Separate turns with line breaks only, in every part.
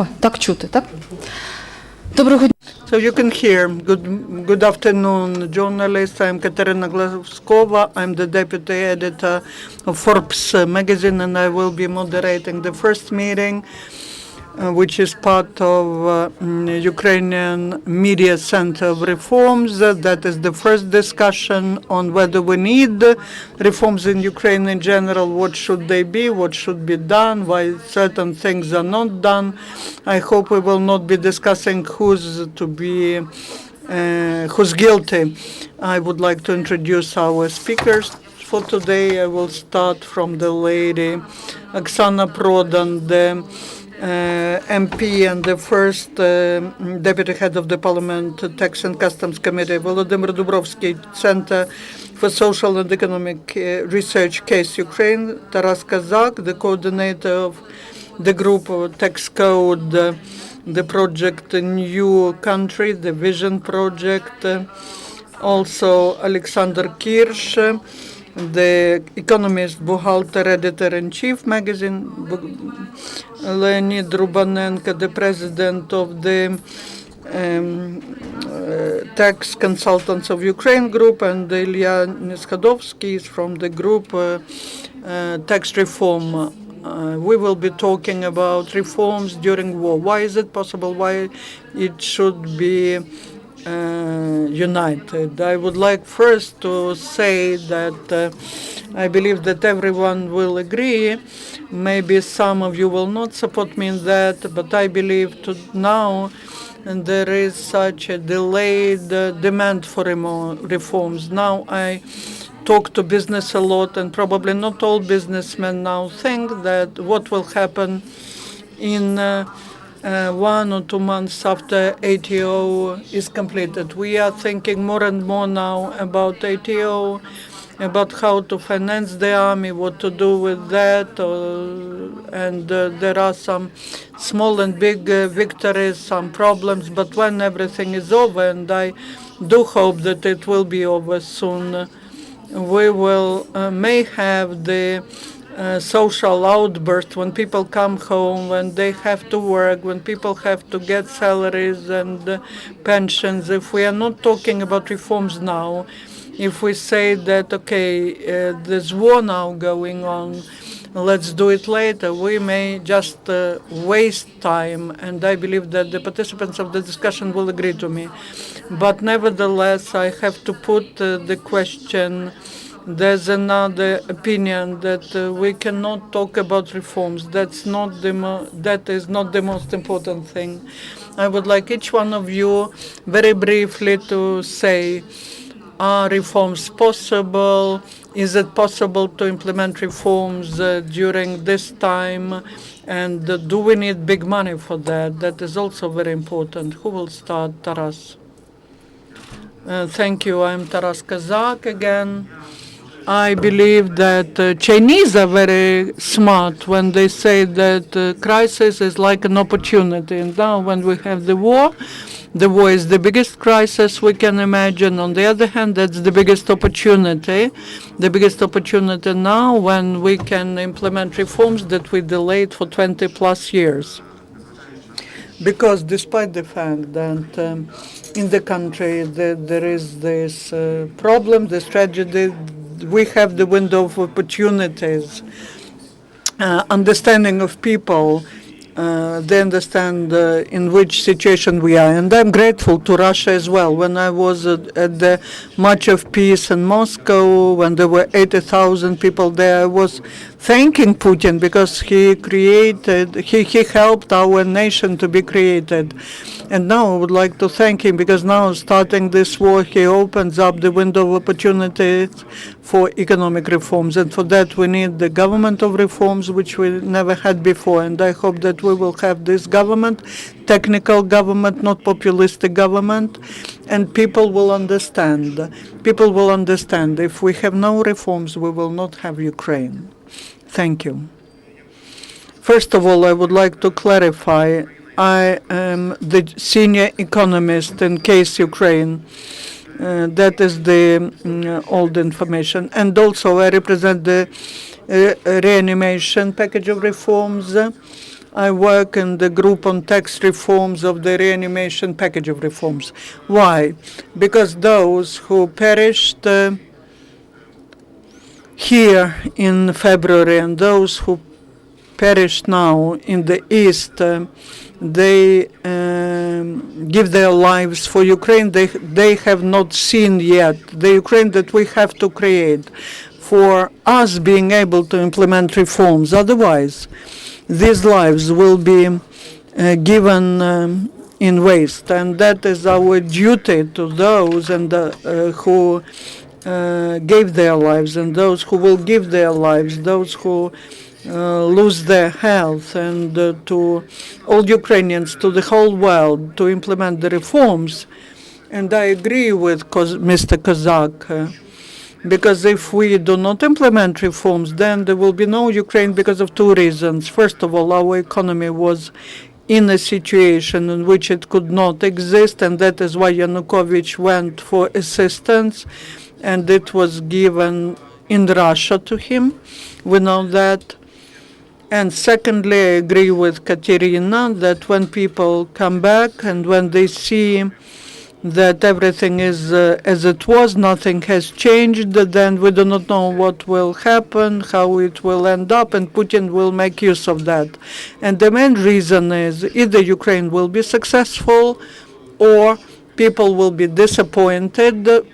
О, так чути, так? Доброго дня.
So you can hear. Good afternoon, journalists. I'm Kateryna Glazkova. I'm the deputy editor of Forbes magazine, and I will be moderating the first meeting, which is part of Ukrainian Media Center of Reforms. That is the first discussion on whether we need reforms in Ukraine in general, what should they be, what should be done, why certain things are not done. I hope we will not be discussing who's guilty. I would like to introduce our speakers for today. I will start from the lady Oksana Prodan, the MP and the first deputy head of the Parliament Tax and Customs Committee, Volodymyr Dubrovskyi, Center for Social and Economic Research Case Ukraine, Taras Kozak, the coordinator of the group Tax Code, the project New Country, the Vision Project, also Oleksandr Kirsh, the economist, Buhgalter, editor-in-chief magazine, Leonid Rubanenko, the president of the Tax Consultants of Ukraine group, and Illya Neskhodovskyi is from the group Tax Reform. We will be talking about reforms during war. Why is it possible? Why it should be united? I would like first to say that I believe that everyone will agree. Maybe some of you will not support me in that, but I believe now there is such a delayed demand for reforms. Now I talk to business a lot, and probably not all businessmen now think that what will happen in 1 or 2 months after ATO is completed. We are thinking more and more now about ATO, about how to finance the army, what to do with that, and there are some small and big victories, some problems, but when everything is over, and I do hope that it will be over soon, we will may have the social outburst when people come home, when they have to work, when people have to get salaries and pensions. If we are not talking about reforms now, if we say that, okay, there's war now going on, let's do it later, we may just waste time, and I believe that the participants of the discussion will agree to me. But nevertheless, I have to put the question. There's another opinion that we cannot talk about reforms. That is not the most important thing. I would like each one of you very briefly to say, are reforms possible? Is it possible to implement reforms during this time? And do we need big money for that? That is also very important. Who will start? Taras. Thank you. I'm Taras Kozak again. I believe that Chinese are very smart when they say that crisis is like an opportunity. And now when we have the war is the biggest crisis we can imagine. On the other hand, that's the biggest opportunity. The biggest opportunity now when we can implement reforms that we delayed for 20 plus years. Because despite the fact that in the country there is this problem, this tragedy, we have the window of opportunities, understanding of people. They understand in which situation we are. And I'm grateful to Russia as well. When I was at the March of Peace in Moscow, when there were 80,000 people there, I was thanking Putin because he helped our nation to be created. And now I would like to thank him because now starting this war, he opens up the window of opportunities for economic reforms. And for that we need the government of reforms, which we never had before. And I hope that we will have this government, technical government, not populistic government, and people will understand. People will understand. If we have no reforms, we will not have Ukraine. Thank you. First of all, I would like to clarify, I am the senior economist in Case Ukraine. That is the old information. And also I represent the Reanimation package of reforms. I work in the group on tax reforms of the Reanimation package of reforms. Why? Because those who perished here in February and those who perished now in the East, they give their lives for Ukraine they have not seen yet, the Ukraine that we have to create for us being able to implement reforms. Otherwise, these lives will be given in waste, and that is our duty to those who gave their lives and those who will give their lives, those who lose their health, and to all Ukrainians, to the whole world, to implement the reforms. And I agree with Mr. Kozak, because if we do not implement reforms, then there will be no Ukraine because of two reasons. First of all, our economy was in a situation in which it could not exist, and that is why Yanukovych went for assistance, and it was given in Russia to him. We know that. And secondly, I agree with Kateryna that when people come back and when they see that everything is as it was, nothing has changed, then we do not know what will happen, how it will end up, and Putin will make use of that. And the main reason is either Ukraine will be successful or people will be disappointed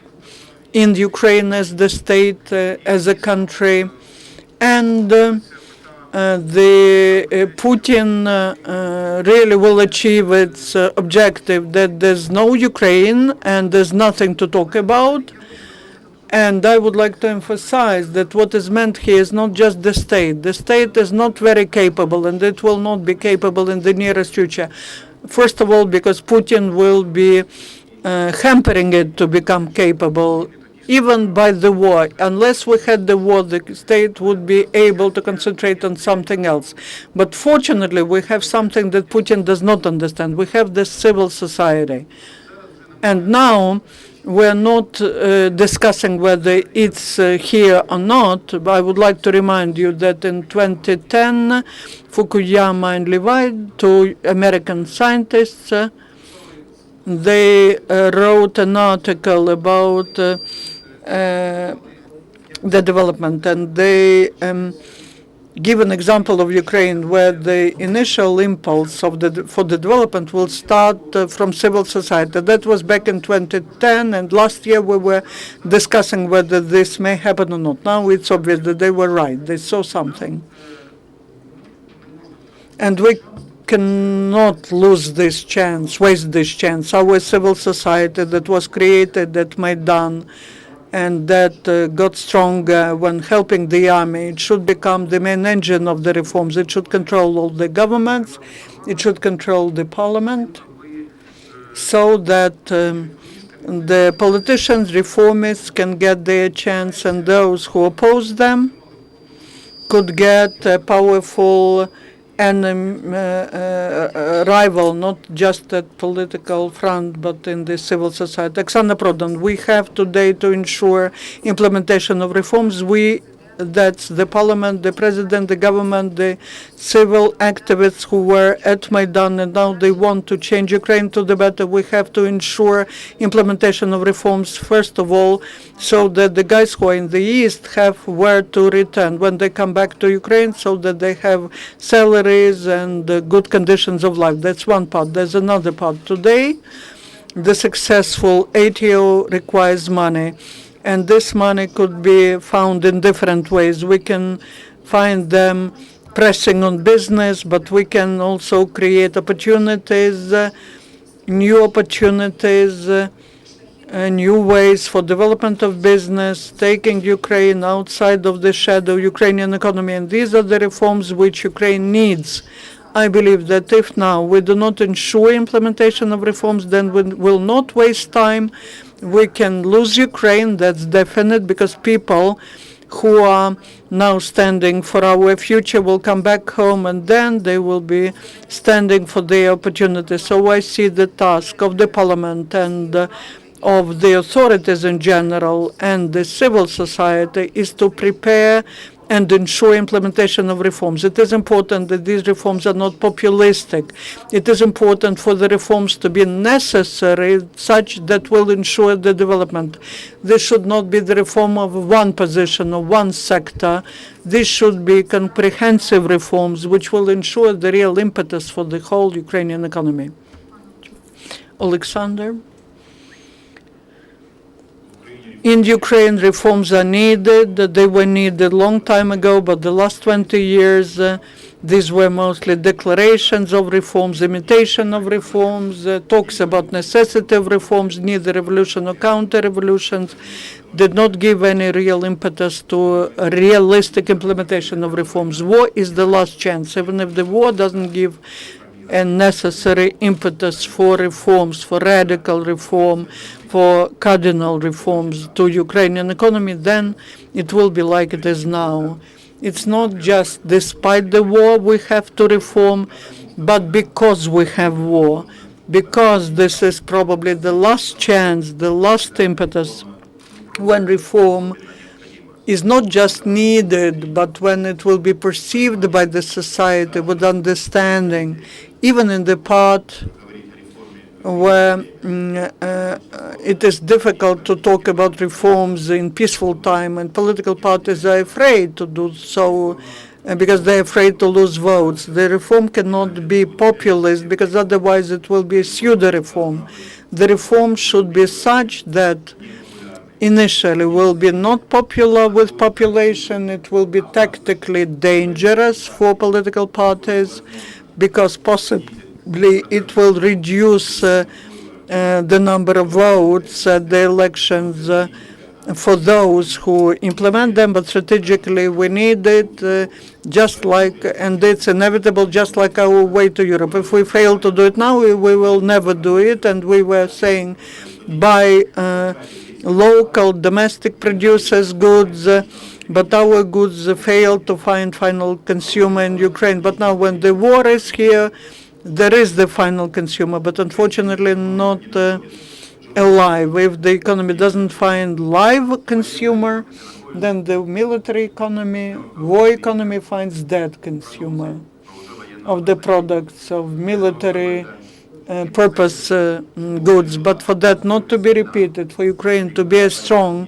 in Ukraine as the state, as a country, and Putin really will achieve its objective that there's no Ukraine and there's nothing to talk about. And I would like to emphasize that what is meant here is not just the state. The state is not very capable, and it will not be capable in the nearest future. First of all, because Putin will be hampering it to become capable. Even by the war, unless we had the war, the state would be able to concentrate on something else. But fortunately, we have something that Putin does not understand. We have the civil society. And now we're not discussing whether it's here or not. But I would like to remind you that in 2010, Fukuyama and Levi, two American scientists, they wrote an article about the development, and they give an example of Ukraine where the initial impulse for the development will start from civil society. That was back in 2010, and last year we were discussing whether this may happen or not. Now it's obvious that they were right. They saw something. And we cannot lose this chance, waste this chance. Our civil society that was created at Maidan and that got stronger when helping the army, it should become the main engine of the reforms. It should control all the governments. It should control the parliament so that the politicians, reformists can get their chance, and those who oppose them could get a powerful rival, not just at political front, but in the civil society. Oksana, Prodan, we have today to ensure implementation of reforms. That's the parliament, the president, the government, the civil activists who were at Maidan, and now they want to change Ukraine to the better. We have to ensure implementation of reforms, first of all, so that the guys who are in the East have where to return when they come back to Ukraine, so that they have salaries and good conditions of life. That's one part. There's another part. Today, the successful ATO requires money. And this money could be found in different ways. We can find them pressing on business, but we can also create opportunities, new opportunities, new ways for development of business, taking Ukraine outside of the shadow Ukrainian economy. And these are the reforms which Ukraine needs. I believe that if now we do not ensure implementation of reforms, then we will not waste time. We can lose Ukraine, that's definite, because people who are now standing for our future will come back home, and then they will be standing for their opportunities. So I see the task of the parliament and of the authorities in general and the civil society is to prepare and ensure implementation of reforms. It is important that these reforms are not populistic. It is important for the reforms to be necessary, such that will ensure the development. This should not be the reform of one position or one sector. This should be comprehensive reforms which will ensure the real impetus for the whole Ukrainian economy. Oleksandr? In Ukraine, reforms are needed. They were needed a long time ago, but the last 20 years, these were mostly declarations of reforms, imitation of reforms, talks about necessity of reforms, neither revolution or counter-revolutions, did not give any real impetus to a realistic implementation of reforms. War is the last chance. Even if the war doesn't give a necessary impetus for reforms, for radical reform, for cardinal reforms to Ukrainian economy, then it will be like it is now. It's not just despite the war we have to reform, but because we have war, because this is probably the last chance, the last impetus when reform is not just needed, but when it will be perceived by the society with understanding, even in the part where it is difficult to talk about reforms in peaceful time, and political parties are afraid to do so because they're afraid to lose votes. The reform cannot be populist because otherwise it will be a pseudo-reform. The reform should be such that initially will be not popular with population. It will be tactically dangerous for political parties because possibly it will reduce the number of votes at the elections for those who implement them, but strategically we need it just like, and it's inevitable, just like our way to Europe. If we fail to do it now, we will never do it, and we were saying by local domestic producers' goods, but our goods fail to find final consumer in Ukraine. But now when the war is here, there is the final consumer, but unfortunately not alive. If the economy doesn't find live consumer, then the military economy, war economy finds dead consumer of the products of military purpose goods. But for that not to be repeated, for Ukraine to be as strong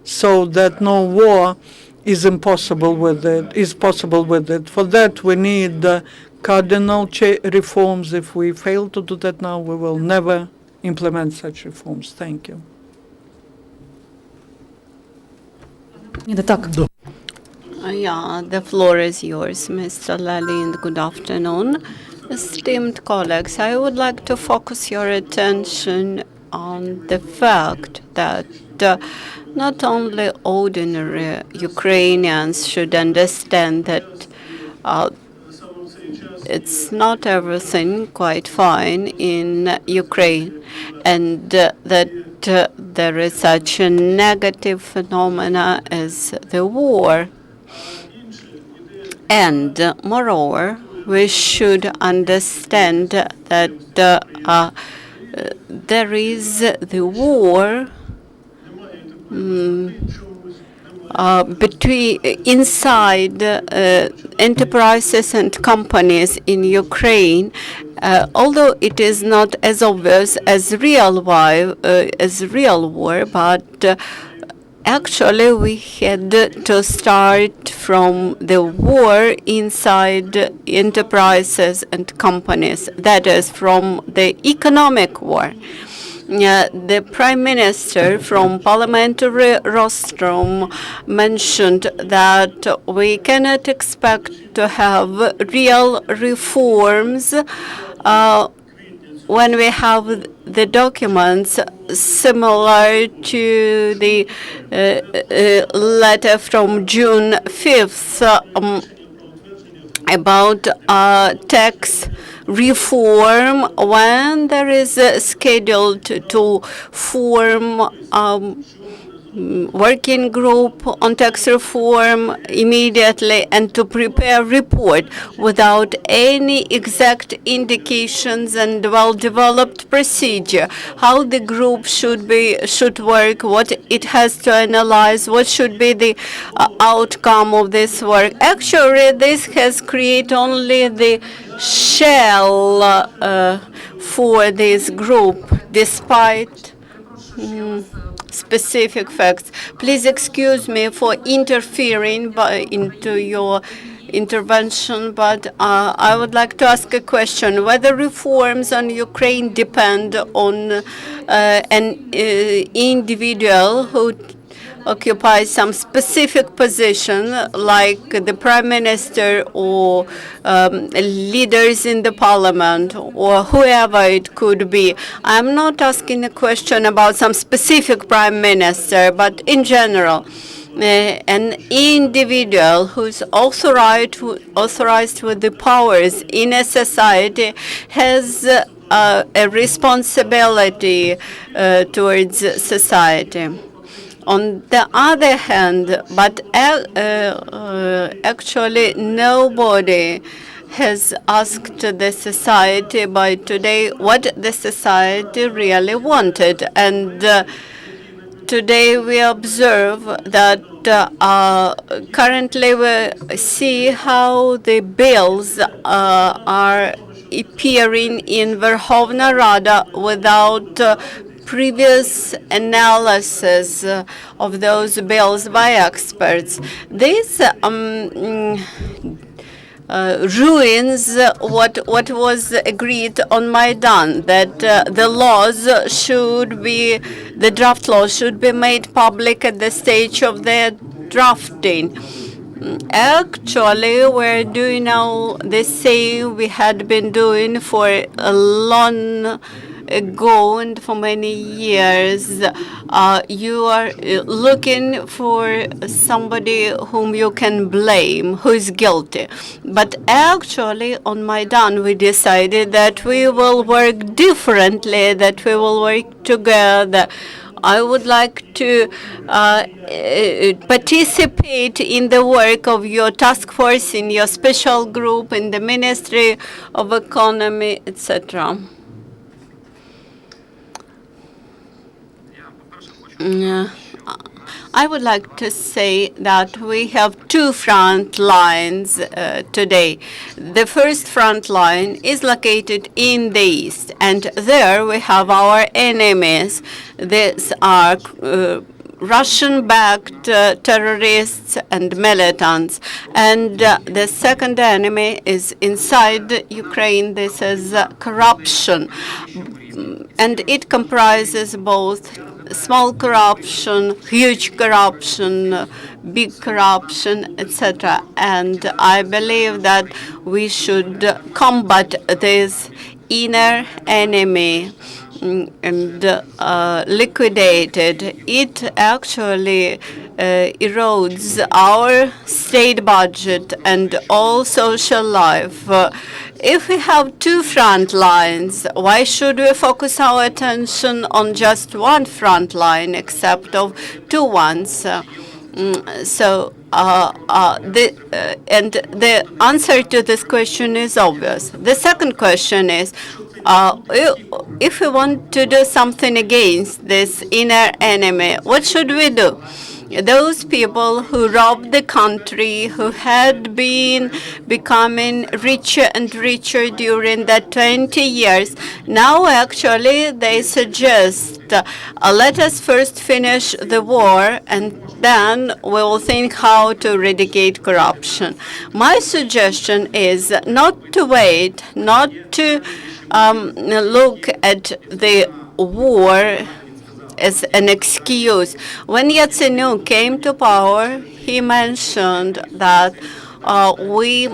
so that no war is possible with it. For that we need cardinal reforms. If we fail to do that now, we will never implement such reforms. Thank you.
Yeah, the floor is yours, Mr. Lalin. Good afternoon. Esteemed colleagues, I would like to focus your attention on the fact that not only ordinary Ukrainians should understand that it's not everything quite fine in Ukraine, and that there is such a negative phenomena as the war. And moreover, we should understand that there is the war inside enterprises and companies in Ukraine, although it is not as obvious as real war, but actually we had to start from the war inside enterprises and companies, that is, from the economic war. The Prime Minister from parliamentary rostrum mentioned that we cannot expect to have real reforms when we have the documents similar to the letter from June 5th about tax reform, when there is scheduled to form working group on tax reform immediately and to prepare a report without any exact indications and well-developed procedure, how the group should work, what it has to analyze, what should be the outcome of this work. Actually, this has created only the shell for this group, despite specific facts. Please excuse me for interfering into your intervention, but I would like to ask a question. Whether reforms on Ukraine depend on an individual who occupies some specific position, like the prime minister or leaders in the parliament or whoever it could be. I'm not asking a question about some specific prime minister, but in general. An individual who's authorized with the powers in a society has a responsibility towards society. On the other hand, but actually nobody has asked the society by today what the society really wanted. And today we observe that currently we see how the bills are appearing in Verkhovna Rada without previous analysis of those bills by experts. This ruins what was agreed on Maidan, that the draft laws should be made public at the stage of their drafting. Actually, we're doing now the same we had been doing for a long ago and for many years. You are looking for somebody whom you can blame, who is guilty. But actually, on Maidan, we decided that we will work differently, that we will work together. I would like to participate in the work of your task force, in your special group, in the Ministry of Economy, etc. I would like to say that we have two front lines today. The first front line is located in the east, and there we have our enemies. These are Russian-backed terrorists and militants. And the second enemy is inside Ukraine. This is corruption. And it comprises both small corruption, huge corruption, big corruption, etc. And I believe that we should combat this inner enemy and liquidate it. It actually erodes our state budget and all social life. If we have two front lines, why should we focus our attention on just one front line, except of two ones? The answer to this question is obvious. The second question is, if we want to do something against this inner enemy, what should we do? Those people who robbed the country, who had been becoming richer and richer during that 20 years, now actually they suggest, let us first finish the war and then we will think how to eradicate corruption. My suggestion is not to wait, not to look at the war as an excuse. When Yatsenyuk came to power, he mentioned that we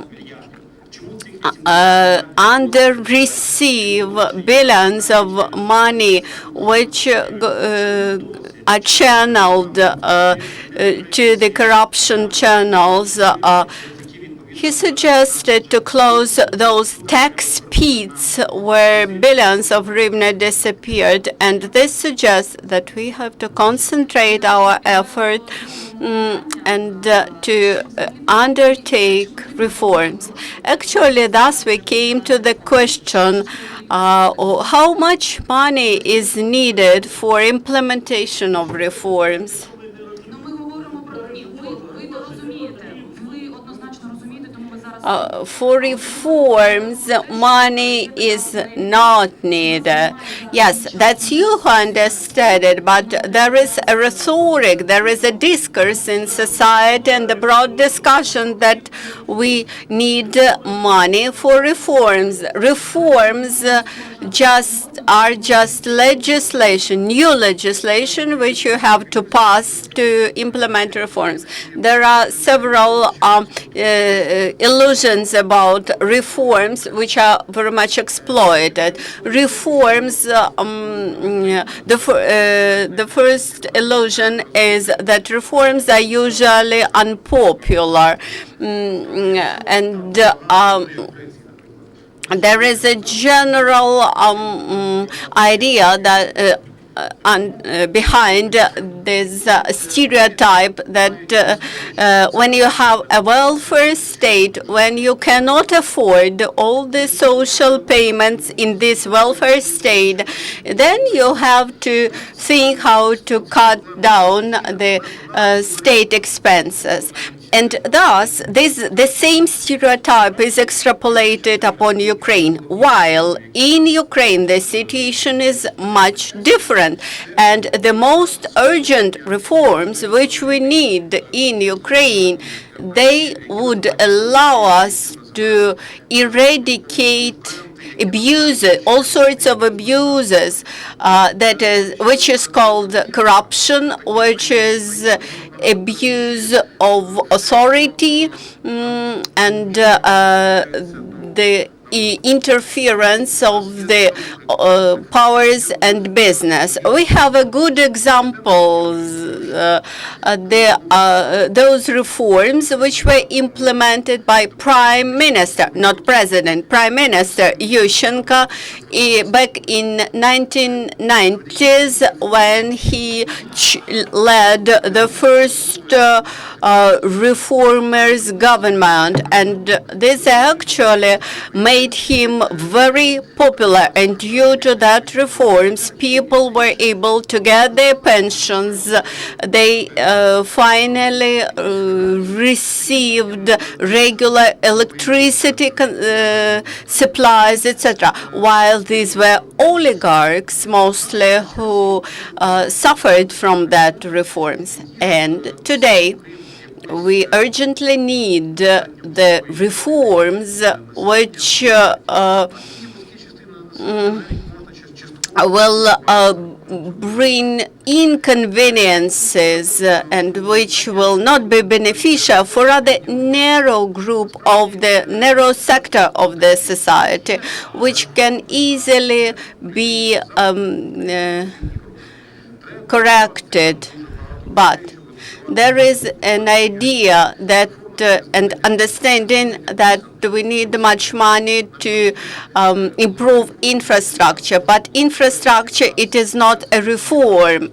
under-receive billions of money which are channeled to the corruption channels. He suggested to close those tax pits where billions of hryvnia disappeared, and this suggests that we have to concentrate our effort and to undertake reforms. Actually, thus we came to the question how much money is needed for implementation of reforms. For reforms, money is not needed. Yes, that's you who understand it, but there is a rhetoric, there is a discourse in society and the broad discussion that we need money for reforms. Reforms are just legislation, new legislation, which you have to pass to implement reforms. There are several illusions about reforms which are very much exploited. Reforms, the first illusion is that reforms are usually unpopular, and there is a general idea that behind this stereotype that when you have a welfare state, when you cannot afford all the social payments in this welfare state, then you have to think how to cut down the state expenses. And thus, the same stereotype is extrapolated upon Ukraine, while in Ukraine the situation is much different. And the most urgent reforms which we need in Ukraine, they would allow us to eradicate abuses, all sorts of abuses, which is called corruption, which is abuse of authority, and the interference of the powers and business. We have a good examples, those reforms which were implemented by Prime Minister, not President, Prime Minister Yushchenko back in 1990s when he led the first reformers government, and this actually made him very popular, and due to that reforms, people were able to get their pensions. They finally received regular electricity supplies, etc. While these were oligarchs mostly who suffered from that reforms. And today, we urgently need the reforms which will bring inconveniences and which will not be beneficial for a narrow group of the narrow sector of the society, which can easily be corrected. But there is an idea that and understanding that we need much money to improve infrastructure. But infrastructure, it is not a reform.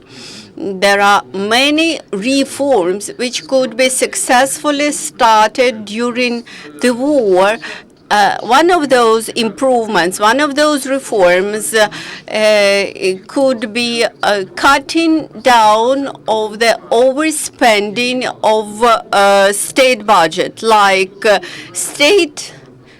There are many reforms which could be successfully started during the war. One of those improvements, one of those reforms could be cutting down of the overspending of state budget, like state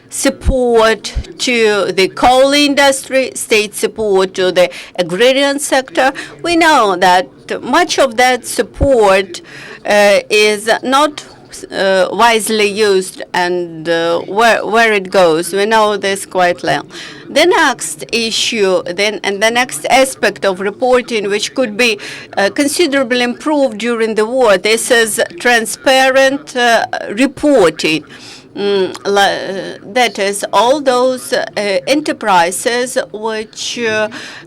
support to the coal industry, state support to the agrarian sector. We know that much of that support is not wisely used, and where it goes, we know this quite well. The next issue, and the next aspect of reporting, which could be considerably improved during the war, this is transparent reporting. That is, all those enterprises which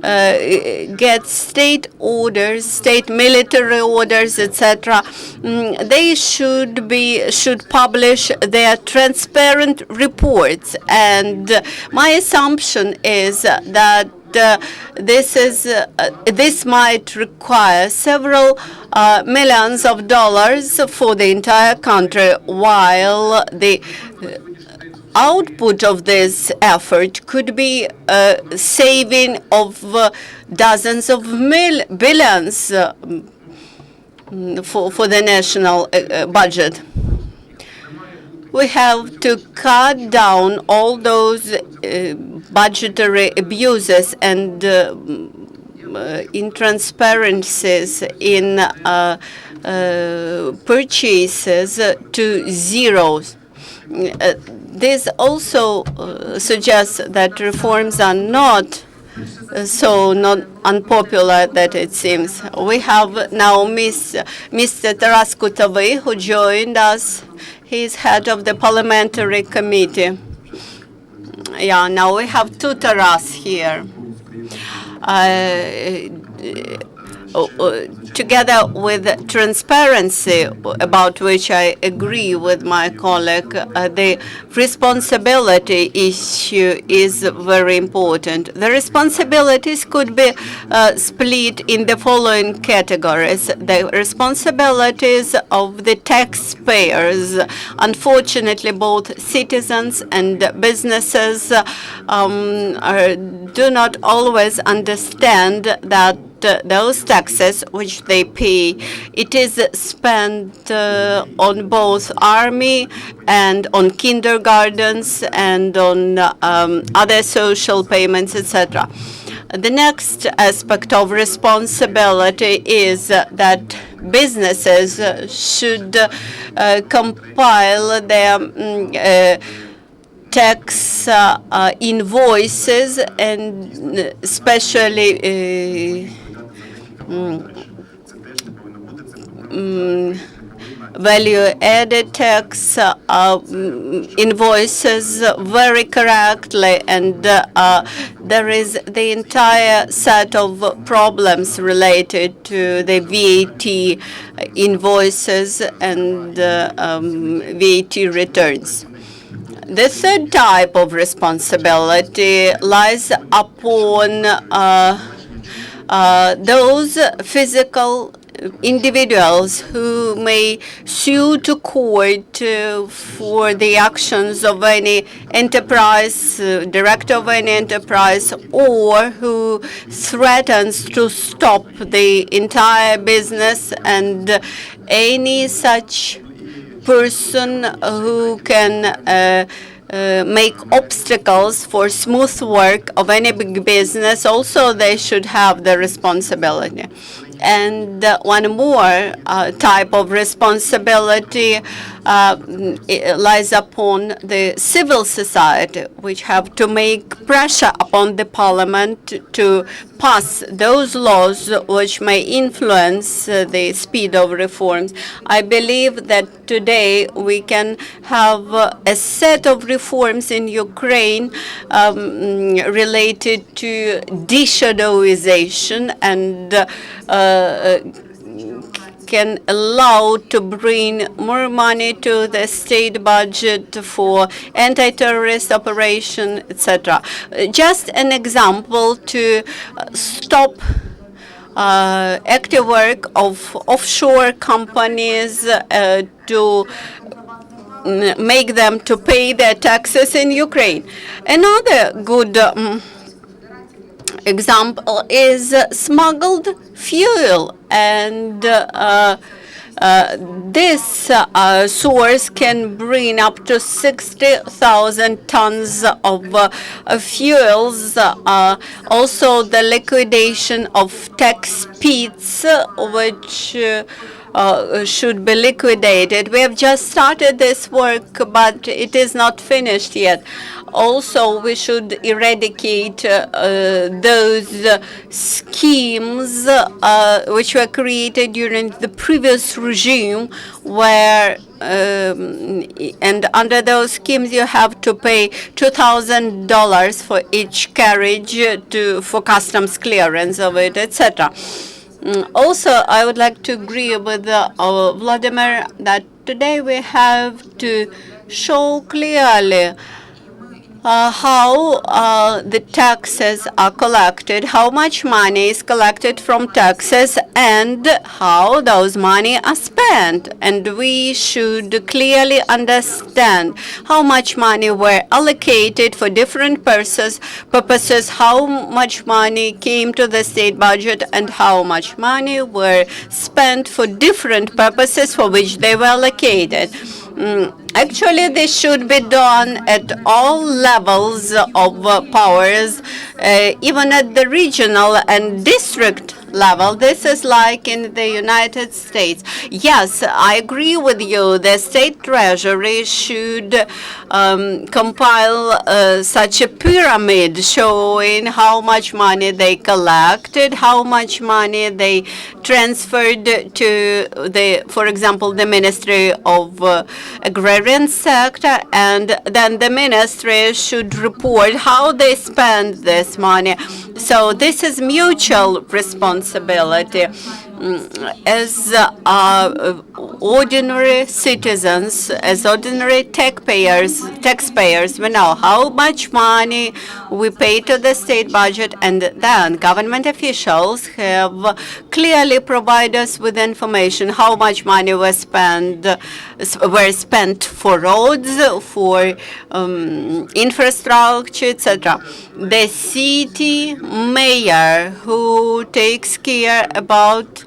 get state orders, state military orders, etc. They should publish their transparent reports. And my assumption is that this might require several millions of dollars for the entire country, while the output of this effort could be a saving of dozens of billions for the national budget. We have to cut down all those budgetary abuses and intransparencies in purchases to zeros. This also suggests that reforms are not not unpopular that it seems. We have now Mr. Taras, who joined us. He's head of the parliamentary committee. Yeah, now we have two Taras here. Together with transparency, about which I agree with my colleague, the responsibility issue is very important. The responsibilities could be split in the following categories. The responsibilities of the taxpayers. Unfortunately, both citizens and businesses do not always understand that those taxes which they pay, it is spent on both army and on kindergartens and on other social payments, etc. The next aspect of responsibility is that businesses should compile their tax invoices, and especially value-added tax invoices very correctly, and there is the entire set of problems related to the VAT invoices and VAT returns. The third type of responsibility lies upon those physical individuals who may sue to court for the actions of any enterprise, director of any enterprise, or who threatens to stop the entire business, and any such person who can make obstacles for smooth work of any big business, also they should have the responsibility. And one more type of responsibility lies upon the civil society, which have to make pressure upon the parliament to pass those laws which may influence the speed of reforms. I believe that today we can have a set of reforms in Ukraine related to de-shadowization and can allow to bring more money to the state budget for anti-terrorist operation, etc. Just an example to stop active work of offshore companies to make them to pay their taxes in Ukraine. Another good example is smuggled fuel, and this source can bring up to 60,000 tons of fuels. Also, the liquidation of tax pits, which should be liquidated. We have just started this work, but it is not finished yet. Also, we should eradicate those schemes which were created during the previous regime, where and under those schemes you have to pay $2,000 for each carriage for customs clearance of it, etc. Also, I would like to agree with Volodymyr that today we have to show clearly how the taxes are collected, how much money is collected from taxes, and how those money are spent. And we should clearly understand how much money were allocated for different purposes, how much money came to the state budget, and how much money were spent for different purposes for which they were allocated. Actually, this should be done at all levels of powers, even at the regional and district level. This is like in the United States. Yes, I agree with you. The state treasury should compile such a pyramid showing how much money they collected, how much money they transferred to for example, the Ministry of Agrarian Sector, and then the ministry should report how they spend this money. So this is mutual responsibility. As ordinary citizens, as ordinary taxpayers, we know how much money we pay to the state budget, and then government officials have clearly provided us with information how much money was spent for roads, for infrastructure, etc. The city mayor who takes care about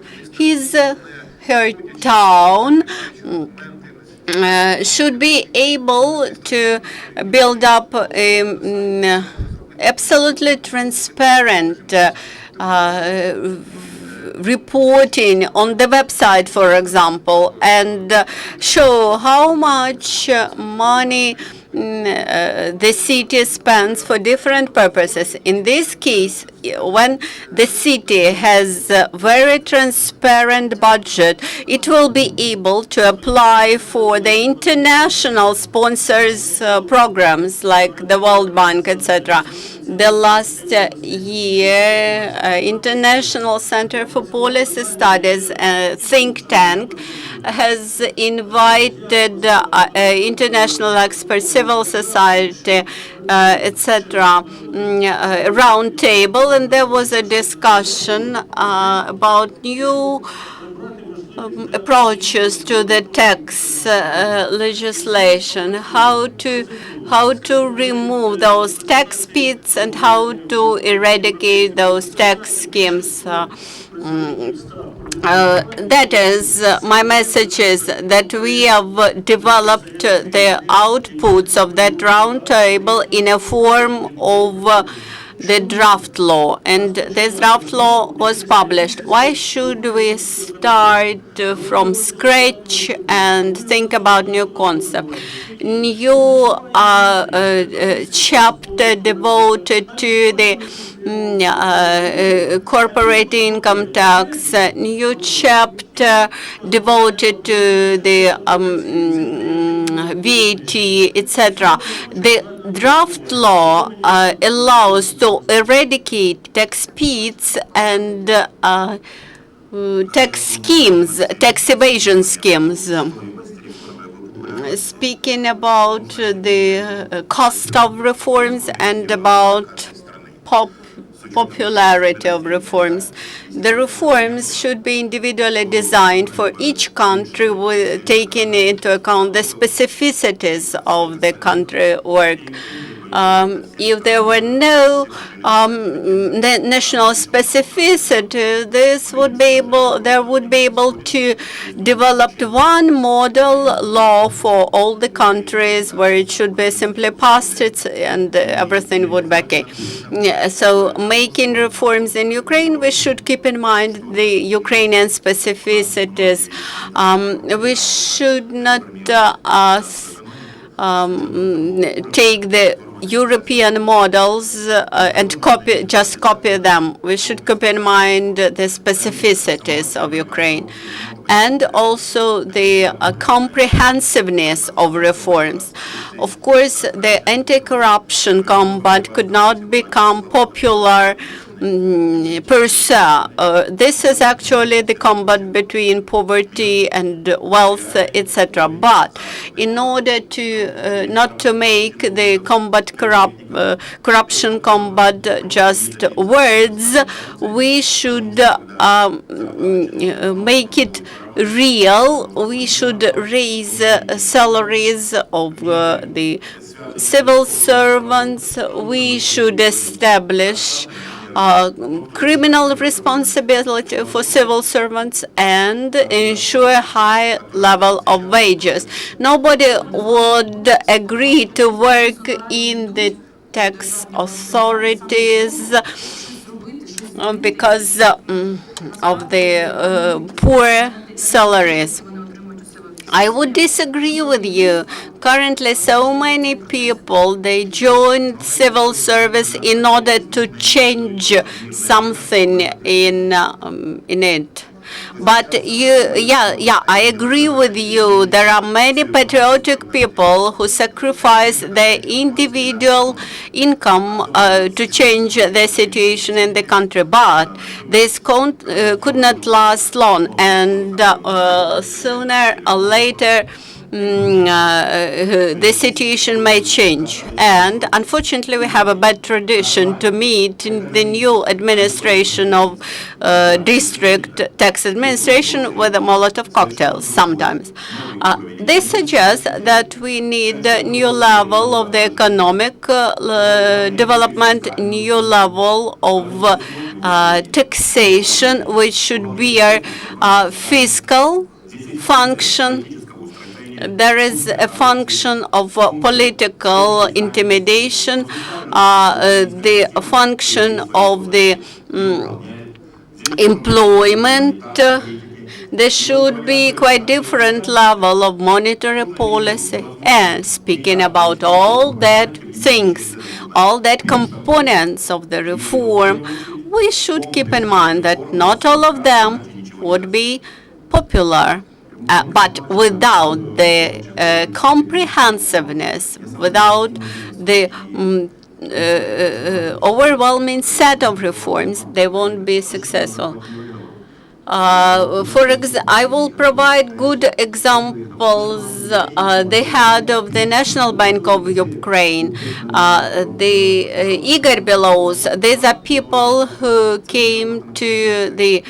her town should be able to build up absolutely transparent reporting on the website, for example, and show how much money the city spends for different purposes. In this case, when the city has a very transparent budget, it will be able to apply for the international sponsors programs like the World Bank, etc. The last year, International Center for Policy Studies, think tank, has invited international experts, civil society, etc., round table, and there was a discussion about new approaches to the tax legislation, how to remove those tax pits and how to eradicate those tax schemes. That is, my message is that we have developed the outputs of that round table in a form of the draft law, and this draft law was published. Why should we start from scratch and think about new concept? New chapter devoted to the corporate income tax, new chapter devoted to the VAT, etc. The draft law allows to eradicate tax pits and tax schemes, tax evasion schemes. Speaking about the cost of reforms and about popularity of reforms. The reforms should be individually designed for each country, with taking into account the specificities of the country work. If there were no national specificity, there would be able to develop one model law for all the countries where it should be simply passed and everything would be okay. Yeah, so making reforms in Ukraine, we should keep in mind the Ukrainian specificities. We should not take the European models and just copy them. We should keep in mind the specificities of Ukraine and also the comprehensiveness of reforms. Of course, the anti-corruption combat could not become popular per se. This is actually the combat between poverty and wealth, etc. But in order to not to make the corruption combat just words, we should make it real. We should raise salaries of the civil servants. We should establish criminal responsibility for civil servants and ensure high level of wages. Nobody would agree to work in the tax authorities because of the poor salaries. I would disagree with you. Currently, so many people, they join civil service in order to change something in it. But I agree with you. There are many patriotic people who sacrifice their individual income to change the situation in the country. But this could not last long, and sooner or later, the situation may change. And unfortunately, we have a bad tradition to meet the new administration of district tax administration with a Molotov cocktails sometimes. This suggests that we need a new level of the economic development, new level of taxation, which should be a fiscal function. There is a function of political intimidation, the function of the employment. There should be quite different level of monetary policy. And speaking about all that things, all that components of the reform, we should keep in mind that not all of them would be popular. But without the comprehensiveness, without the overwhelming set of reforms, they won't be successful. I will provide good examples. The head of the National Bank of Ukraine, the Igor Belos, these are people who came to the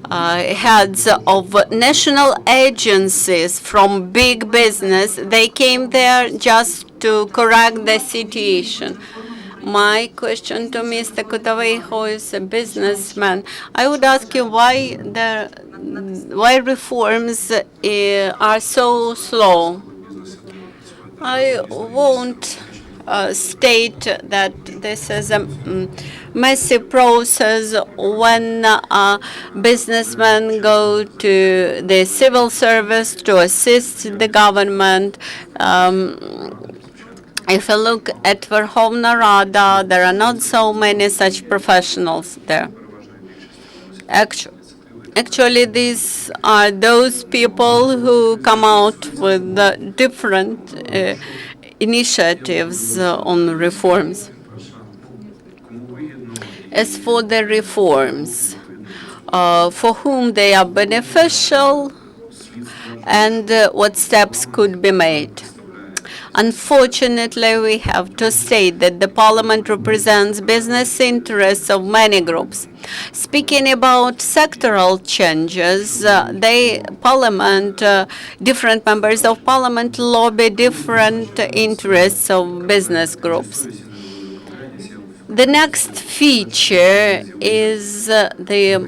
heads of national agencies from big business. They came there just to correct the situation. My question to Mr. Kotovay, who is a businessman, I would ask you why reforms are so slow. I won't state that this is a messy process when businessmen go to the civil service to assist the government. If you look at Verkhovna Rada, there are not so many such professionals there. Actually, these are those people who come out with different initiatives on reforms. As for the reforms, for whom they are beneficial and what steps could be made. Unfortunately, we have to state that the parliament represents business interests of many groups. Speaking about sectoral changes, different members of parliament lobby different interests of business groups. The next feature is the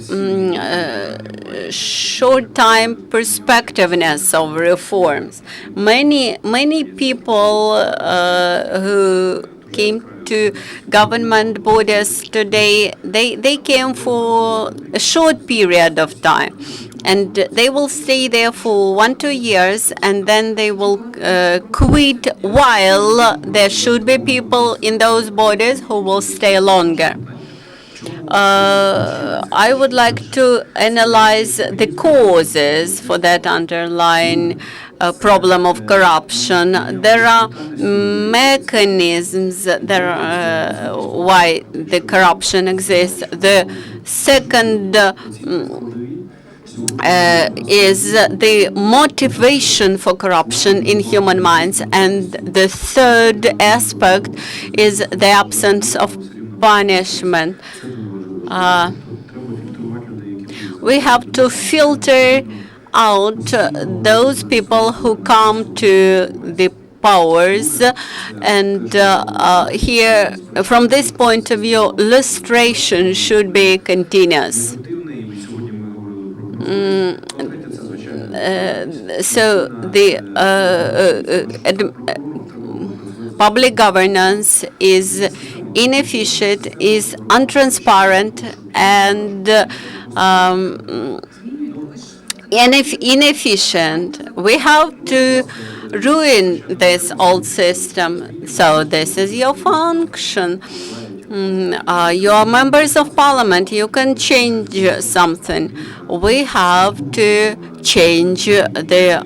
short-time perspectiveness of reforms. Many people who came to government bodies today, they came for a short period of time. And they will stay there for 1-2 years, and then they will quit, while there should be people in those borders who will stay longer. I would like to analyze the causes for that underlying problem of corruption. There are mechanisms why the corruption exists. The second is the motivation for corruption in human minds, and the third aspect is the absence of punishment. We have to filter out those people who come to the powers, and here, from this point of view, lustration should be continuous. So the public governance is inefficient, is untransparent, and inefficient. We have to ruin this old system. So this is your function. You are members of parliament. You can change something. We have to change the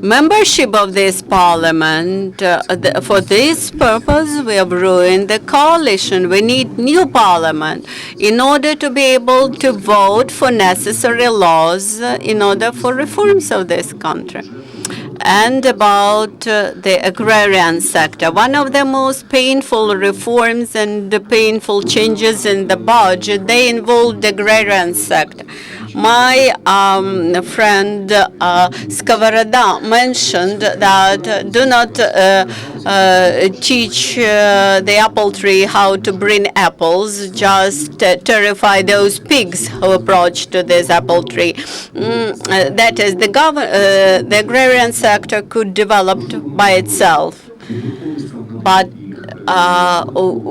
membership of this parliament. For this purpose, we have ruined the coalition. We need new parliament in order to be able to vote for necessary laws in order for reforms of this country. And about the agrarian sector. One of the most painful reforms and the painful changes in the budget, they involved the agrarian sector. My friend Skovoroda mentioned that do not teach the apple tree how to bring apples, just terrify those pigs who approach to this apple tree. That is, the agrarian sector could develop by itself. But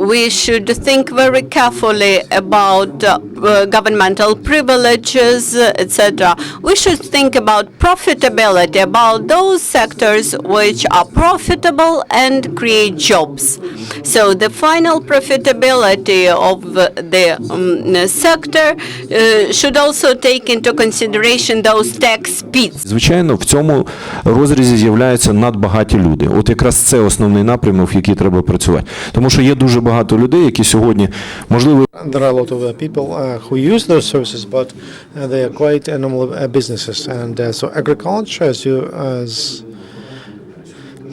we should think very carefully about governmental privileges, etc. We should think about profitability, about those sectors which are profitable and create jobs. So the final profitability of the sector should also take into consideration those tax pits.
Звичайно, в цьому розрізі з'являються надбагаті люди. От якраз це основний напрямок, в який треба працювати. Тому що є дуже багато людей, які сьогодні, можливо...
There are a lot of people who use those services, but they are quite normal businesses. And so agriculture, as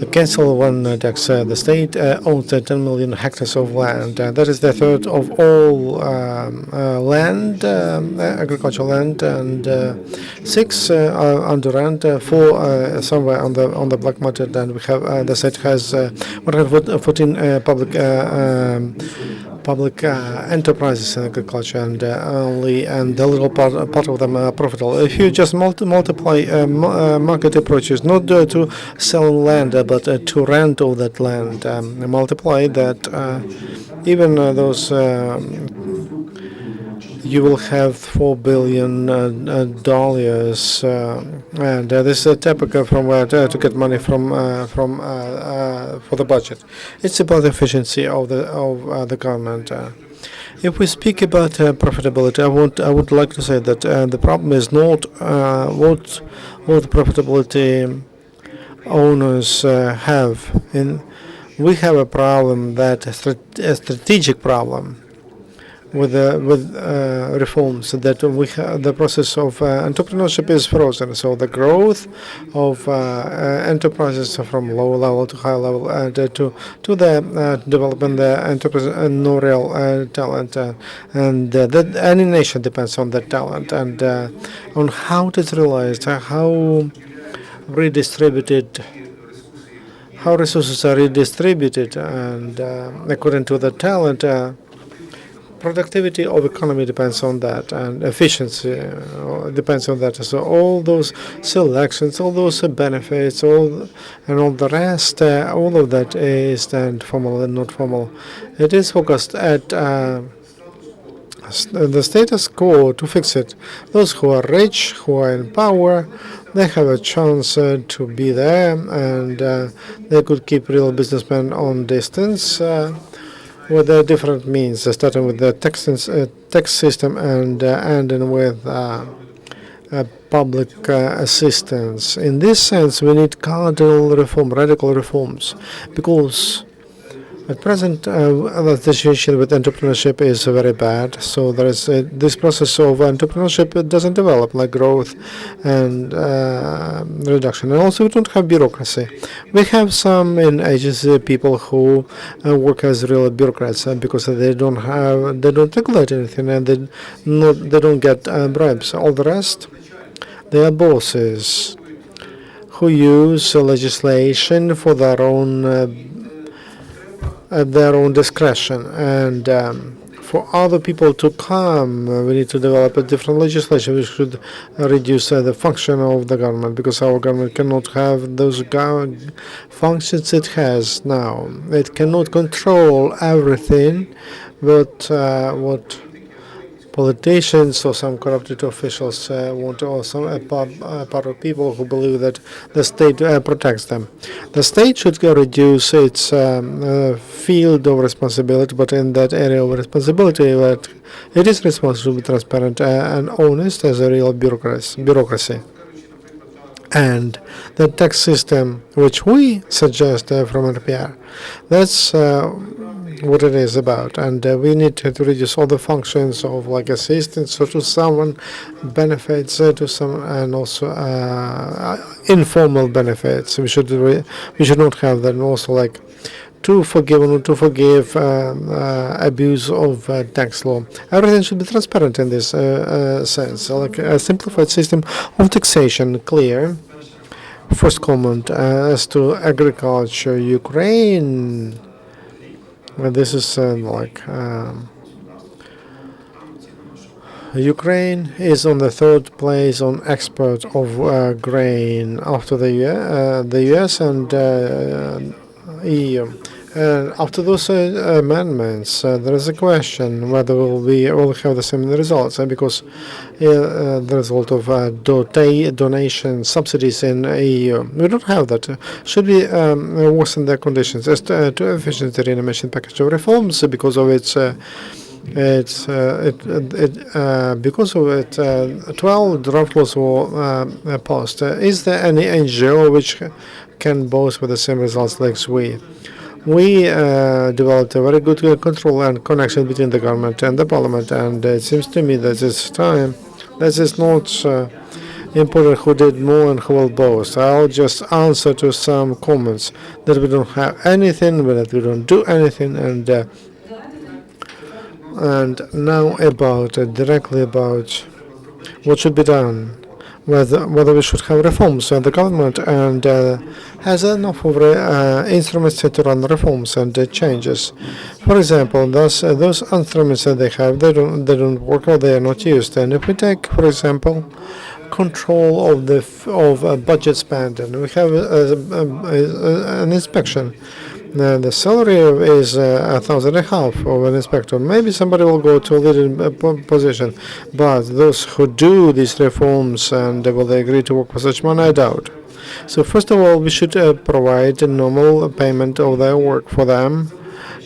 the council one tax, the state owns 10 million hectares of land. That is the third of all land, agricultural land, and 6 are under rent, 4 somewhere on the black market. And we have the state has 114 public enterprises in agriculture, and a little part of them are profitable. If you just multiply market approaches, not to sell land, but to rent all that land, multiply that, even those you will have $4 billion, and this is a typical from where to get money from for the budget. It's about the efficiency of the government. If we speak about profitability, I would like to say that the problem is not what profitability owners have. We have a problem, that a strategic problem with reforms, that we the process of entrepreneurship is frozen. So the growth of enterprises from low level to high level, and to the development the entrepreneurial talent, and that any nation depends on that talent, and on how it is realized, how resources are redistributed, and according to the talent. productivity of economy depends on that, and efficiency depends on that. So all those selections, all those benefits, all the rest, all of that is then formal and not formal. It is focused at the status quo to fix it. Those who are rich, who are in power, they have a chance to be there, and they could keep real businessmen on distance with different means, starting with the tax system and ending with public assistance. In this sense, we need cardinal reform, radical reforms, because at present, the situation with entrepreneurship is very bad. So there is this process of entrepreneurship. It doesn't develop like growth and reduction. And also, we don't have bureaucracy. We have some in agency people who work as real bureaucrats because they don't regulate anything, and they don't get bribes. All the rest, they are bosses who use legislation for their own at their own discretion, and for other people to come, we need to develop a different legislation. We should reduce the function of the government, because our government cannot have those functions it has now. It cannot control everything, but what politicians or some corrupted officials want, or some part of people who believe that the state protects them. The state should reduce its field of responsibility, but in that area of responsibility, that it is responsible to be transparent and honest as a real bureaucracy. And the tax system, which we suggest from NPR, that's what it is about. And we need to reduce all the functions of like assistance to someone, benefits to some, and also informal benefits. We should not have that. And also like to forgive or to forgive abuse of tax law. Everything should be transparent in this sense, like a simplified system of taxation, clear. First comment as to agriculture, Ukraine. This is Ukraine is on the third place on export of grain after the US and EU. And after those amendments, there is a question whether we'll have the same results, because the result of donation subsidies in EU, we don't have that. Should we worsen their conditions as to efficiency reanimation package of reforms because of its. Because of it, 12 draft laws were passed. Is there any NGO which can boast with the same results like we? We developed a very good control and connection between the government and the parliament, and it seems to me that it's time. This is not important who did more and who will boast. I'll just answer to some comments that we don't have anything, that we don't do anything, and now directly about what should be done. Whether we should have reforms, and the government has enough of instruments to run reforms and changes. For example, those instruments that they have, they don't work or they are not used. And if we take, for example, control of budget spend, and we have an inspection. The salary is 1,500 of an inspector. Maybe somebody will go to a leading position, but those who do these reforms and will they agree to work for such money, I doubt. So first of all, we should provide a normal payment of their work for them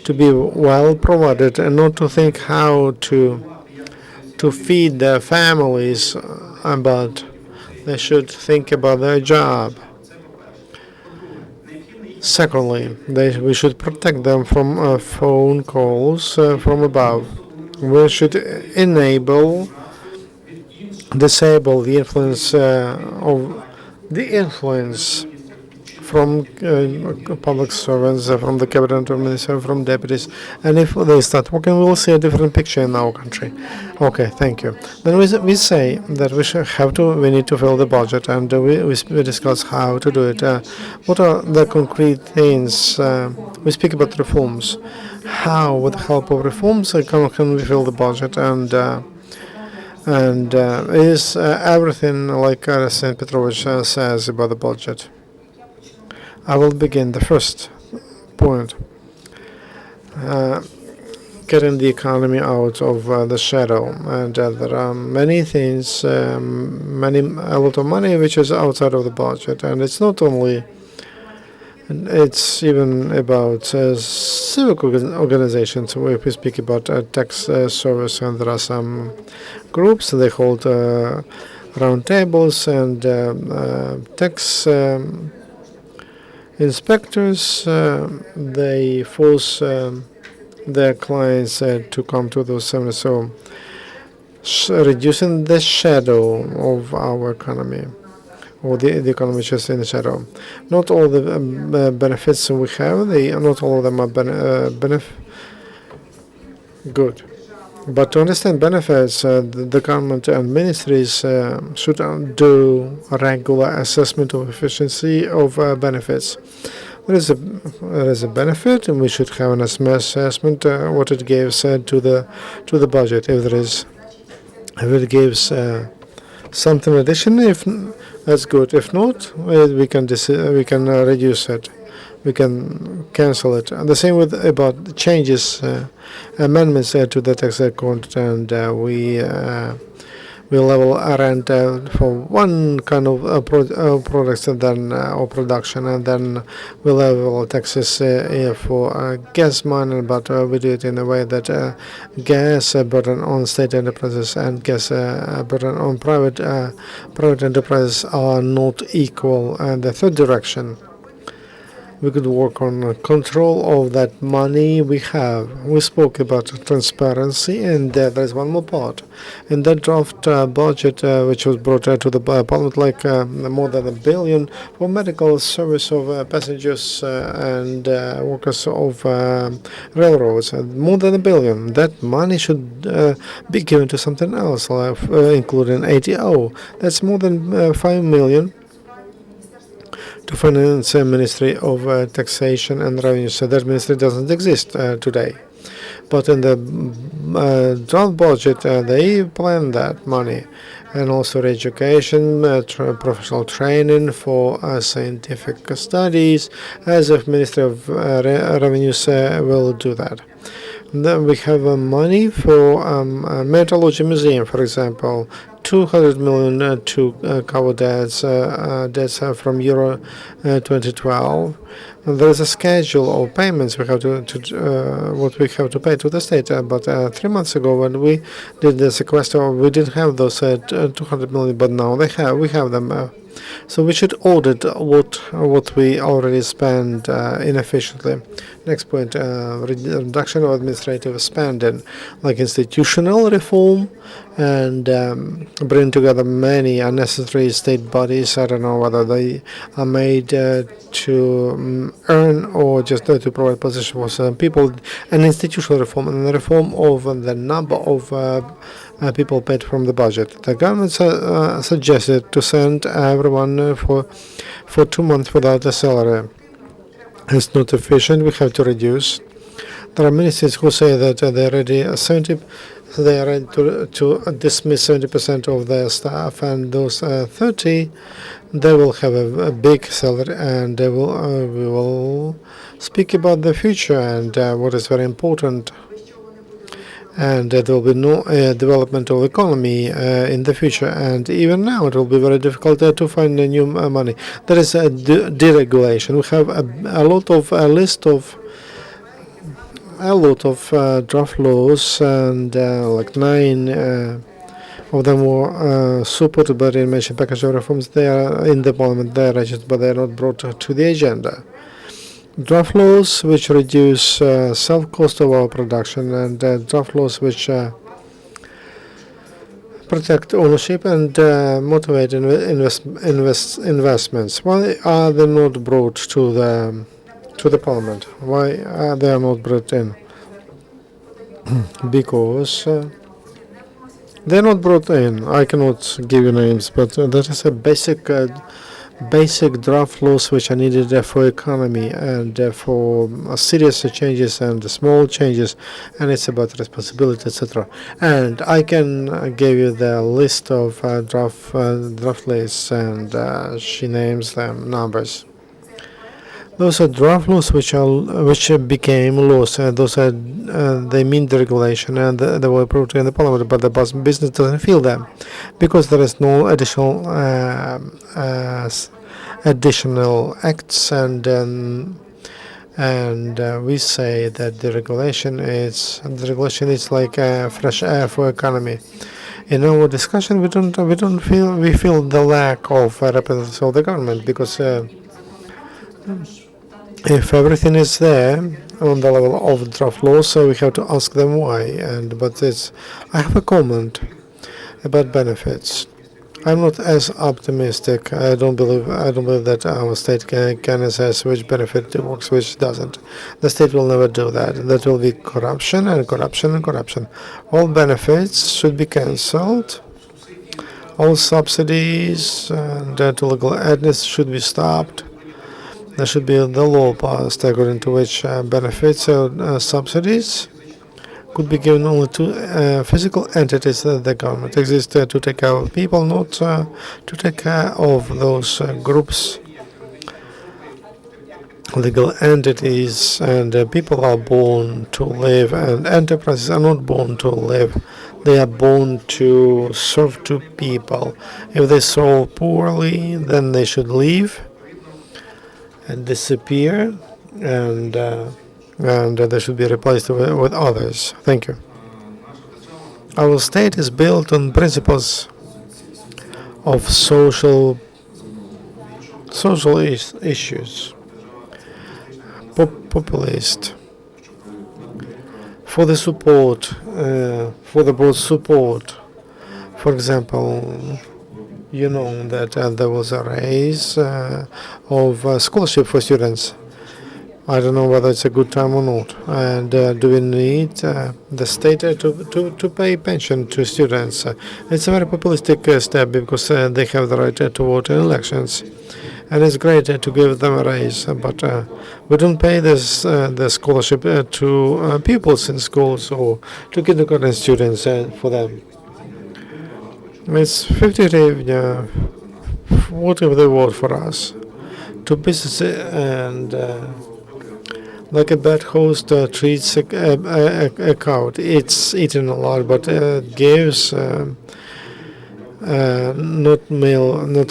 to be well provided, and not to think how to feed their families, but they should think about their job. Secondly, we should protect them from phone calls from above. We should disable the influence from public servants, from the cabinet minister, from deputies. And if they start working, we will see a different picture in our country. Okay, thank you. Then we say that we need to fill the budget, and we discuss how to do it. What are the concrete things? We speak about reforms. How, with the help of reforms, can we fill the budget? And is everything like St. Petrovich says about the budget? I will begin. The first point, getting the economy out of the shadow. And there are many things, a lot of money which is outside of the budget. And it's not only, it's even about civic organizations. If we speak about tax service, and there are some groups, they hold round tables, and tax inspectors, they force their clients to come to those seminars. So reducing the shadow of our economy, or the economy which is in the shadow. Not all the benefits we have, not all of them are good. But to understand benefits, the government and ministries should do a regular assessment of efficiency of benefits. There is a benefit, and we should have an assessment what it gives to the budget. If it gives something additional, if that's good. If not, we can reduce it. We can cancel it. And the same with about changes, amendments to the tax code, and we level rent for one kind of products, and then or production, and then we level taxes for gas money, but we do it in a way that gas burden on state enterprises and gas burden on private enterprises are not equal. And the third direction, we could work on control of that money we have. We spoke about transparency, and there's one more part. In that draft budget, which was brought to the parliament, like more than $1 billion for medical service of passengers and workers of railroads. More than $1 billion. That money should be given to something else, including ATO. That's more than $5 million. To finance a Ministry of Taxation and Revenue. So that ministry doesn't exist today. But in the draft budget, they plan that money. And also education, professional training for scientific studies, as if Ministry of Revenues will do that. Then we have money for Meteorology Museum, for example, 200 million to cover debts from Euro 2012. And there is a schedule of payments we have what we have to pay to the state. But 3 months ago, when we did the sequester, we didn't have those 200 million, but now we have them. So we should audit what we already spend inefficiently. Next point, reduction of administrative spending, like institutional reform, and bring together many unnecessary state bodies. I don't know whether they are made to earn or just to provide position for some people. An institutional reform and the reform of the number of people paid from the budget. The government suggested to send everyone for 2 months without a salary. It's not efficient. We have to reduce. There are ministers who say that they are ready to dismiss 70% of their staff, and those 30, they will have a big salary, and we will speak about the future and what is very important. And there will be no development of economy in the future. And even now, it will be very difficult to find new money. There is a deregulation. We have a lot of draft laws, and like 9 of them were supported by the Reanimation package of reforms. They are in the parliament, they are registered, but they are not brought to the agenda. Draft laws which reduce self-cost of our production, and draft laws which protect ownership and motivate investments. Why are they not brought to the parliament? Why they are not brought in? Because they're not brought in. I cannot give you names, but that is a basic draft laws which are needed for economy and for serious changes and small changes, and it's about responsibility, etc. And I can give you the list of draft lists, and she names them numbers. Those are draft laws which became laws. Those are they mean the regulation, and they were approved in the parliament. But the business doesn't feel them because there is no additional acts, and we say that the regulation is like fresh air for economy. In our discussion, we feel the lack of representatives of the government because. If everything is there on the level of draft law, so we have to ask them why. I have a comment about benefits. I'm not as optimistic. I don't believe that our state can assess which benefit works, which doesn't. The state will never do that. That will be corruption and corruption and corruption. All benefits should be cancelled. All subsidies and illegal ads should be stopped. There should be the law passed according to which benefits or subsidies could be given only to physical entities that the government exists to take care of people, not to take care of those groups, legal entities, and people are born to live, and enterprises are not born to live. They are born to serve to people. If they serve poorly, then they should leave and disappear, and they should be replaced with others. Thank you. Our state is built on principles of social issues, populist, for the support, for the broad support. For example, you know that there was a raise of scholarship for students. I don't know whether it's a good time or not. And do we need the state to pay pension to students? It's a very populistic step because they have the right to vote in elections. And it's great to give them a raise, but we don't pay the scholarship to pupils in schools or to kindergarten students for them. It's 50 hryvnia, whatever they want for us, to business, and like a bad host treats a cow. It's eaten a lot, but gives not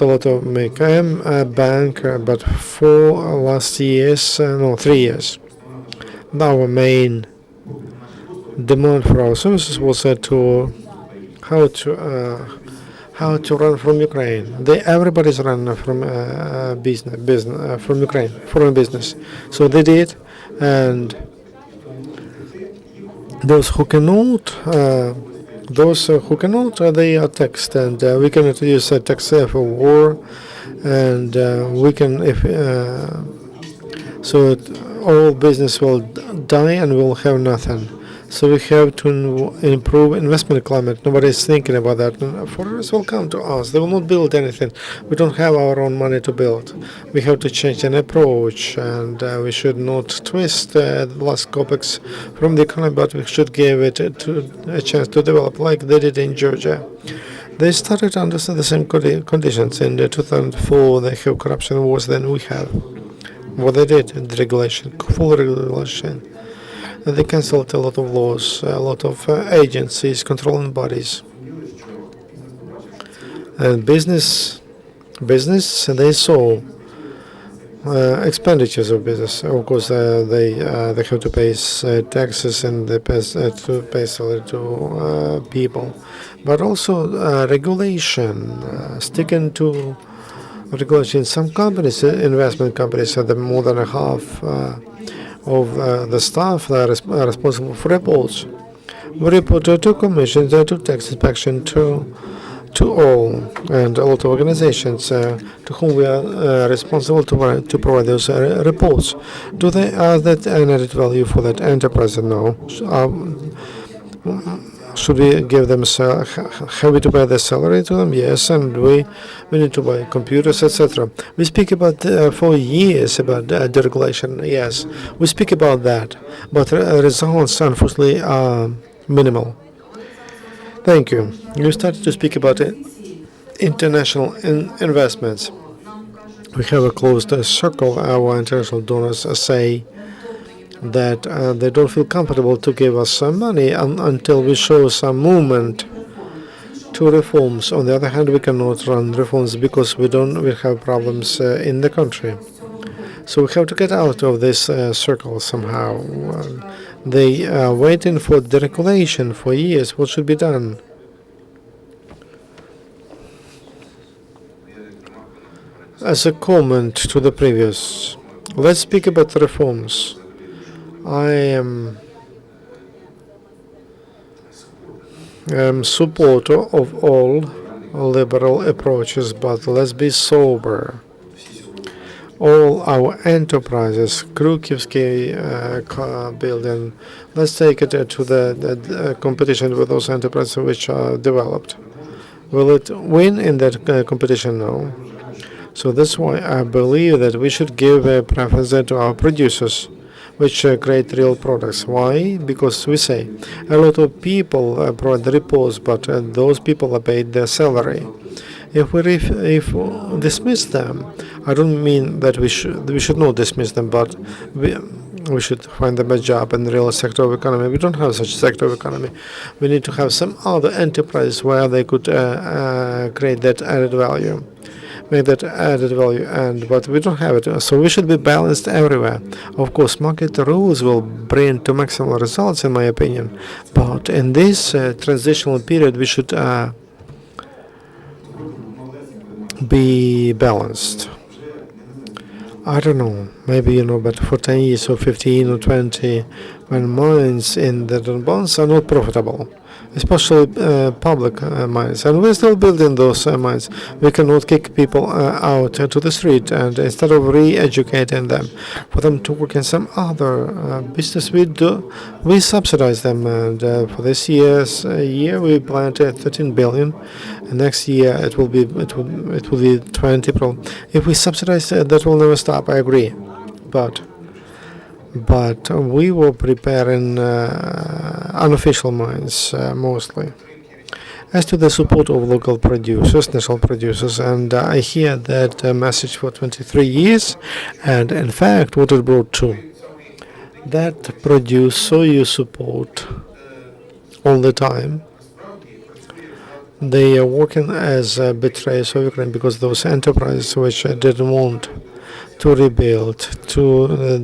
a lot of milk. I am a banker, but for last 3 years, our main demand for our services was to how to run from Ukraine. Everybody's run from business from Ukraine, foreign business. So they did, and those who cannot, they are taxed, and we cannot use a tax for war, and we can so all business will die and we'll have nothing. So we have to improve investment climate. Nobody is thinking about that. Foreigners will come to us. They will not build anything. We don't have our own money to build. We have to change an approach, and we should not twist the last kopecks from the economy, but we should give it a chance to develop, like they did in Georgia. They started under the same conditions. In 2004, they have corruption worse than we have. What they did, the regulation, full regulation. They cancelled a lot of laws, a lot of agencies, controlling bodies. And business, they saw expenditures of business. Of course, they have to pay taxes and they to pay salary to people. But also regulation, sticking to regulation. Some companies, investment companies, have more than half of the staff that are responsible for reports. We report to Commission, to tax inspection, to all and a lot of organizations to whom we are responsible to provide those reports. Do they add that an added value for that enterprise? No. Should we give them have we to pay their salary to them? Yes, and we need to buy computers, etc. We speak about for years about deregulation. Yes, we speak about that, but results unfortunately are minimal. Thank you. You started to speak about international investments. We have a closed circle. Our international donors say that they don't feel comfortable to give us some money until we show some movement to reforms. On the other hand, we cannot run reforms because we have problems in the country. So we have to get out of this circle somehow. They are waiting for deregulation for years. What should be done? As a comment to the previous, let's speak about the reforms. I am supporter of all liberal approaches, but let's be sober. All our enterprises, Krukivsky building, let's take it to the competition with those enterprises which are developed. Will it win in that competition? No. So that's why I believe that we should give a preference to our producers, which create real products. Why? Because we say a lot of people provide the reports, but those people are paid their salary. If we dismiss them, I don't mean that we should not dismiss them, but we should find them a job in the real sector of economy. We don't have such sector of economy. We need to have some other enterprise where they could create that added value. Make that added value, but we don't have it. So we should be balanced everywhere. Of course, market rules will bring to maximal results, in my opinion. But in this transitional period, we should be balanced. I don't know, maybe but for 10 years or 15 or 20, when mines in the Donbass are not profitable, especially public mines, and we're still building those mines. We cannot kick people out to the street, and instead of re-educating them for them to work in some other business, we subsidize them. And for this year we planned 13 billion, and next year it will be 20 billion. If we subsidize that will never stop. I agree, but we were preparing unofficial mines mostly. As to the support of local producers, national producers, and I hear that message for 23 years, and in fact what it brought to that producer you support all the time. They are working as betrayers of Ukraine because those enterprises which didn't want to rebuild,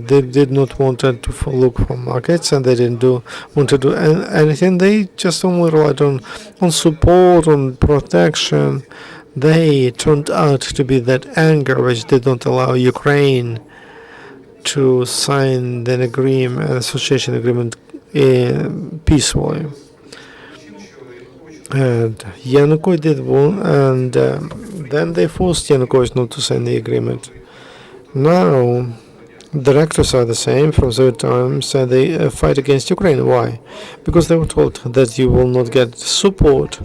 they did not want to look for markets, and they didn't want to do anything. They just only relied on support, on protection. They turned out to be that anger which did not allow Ukraine to sign an association agreement peacefully. And Yanukovych did one, and then they forced Yanukovych not to sign the agreement. Now, directors are the same from Soviet times, and they fight against Ukraine. Why? Because they were told that you will not get support.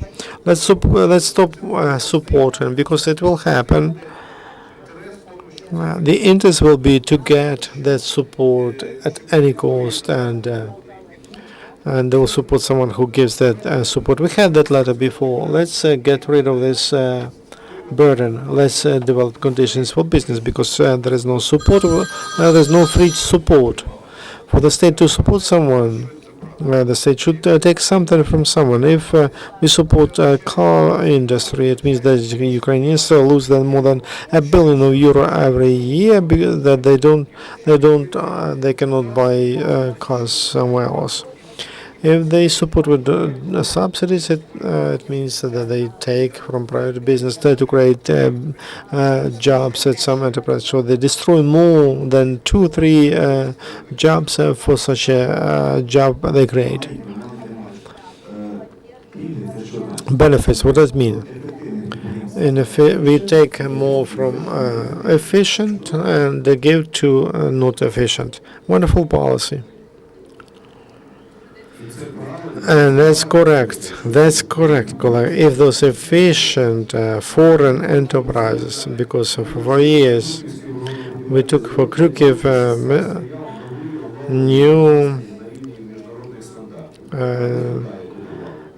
Let's stop supporting, because it will happen. The interest will be to get that support at any cost, and they will support someone who gives that support. We had that letter before. Let's get rid of this burden. Let's develop conditions for business, because there is no support. There is no free support for the state to support someone. The state should take something from someone. If we support car industry, it means that Ukrainians lose more than €1 billion every year because that they cannot buy cars somewhere else. If they support with subsidies, it means that they take from private business to create jobs at some enterprise. So they destroy more than 2-3 jobs for such a job they create. Benefits, what does it mean? And if we take more from efficient and give to not efficient. Wonderful policy. And that's correct. That's correct. If those efficient foreign enterprises, because for years we took for Kryukiv new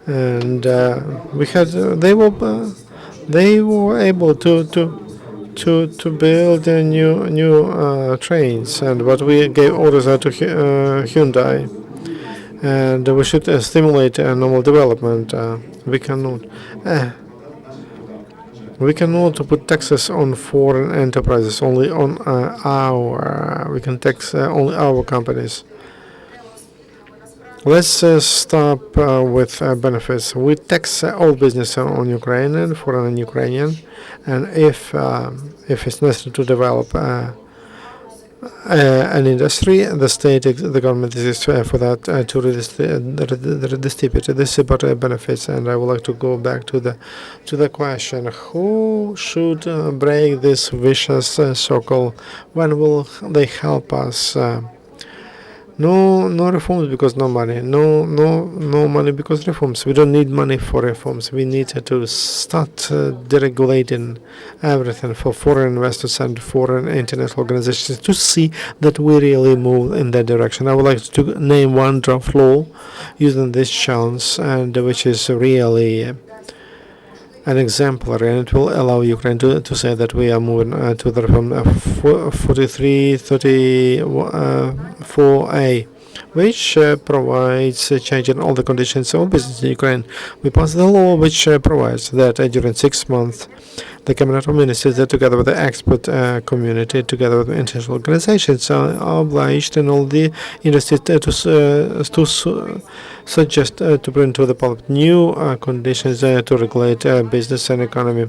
and we had they were able to build new trains, and what we gave orders out to Hyundai. And we should stimulate normal development. We cannot put taxes on foreign enterprises, only on we can tax only our companies. Let's stop with benefits. We tax all business on Ukrainian, foreign Ukrainian, and if it's necessary to develop an industry, the state, the government is for that to redistribute. This is about benefits, and I would like to go back to the question: who should break this vicious circle? When will they help us? No reforms because no money. No money because reforms. We don't need money for reforms. We need to start deregulating everything for foreign investors and foreign international organizations to see that we really move in that direction. I would like to name one draft law using this chance, and which is really an exemplary, and it will allow Ukraine to say that we are moving to the reform 4334A, which provides changing all the conditions of business in Ukraine. We passed the law which provides that during 6 months, the Cabinet of Ministers, together with the expert community, together with international organizations, are obliged in all the industries to suggest to bring to the public new conditions to regulate business and economy.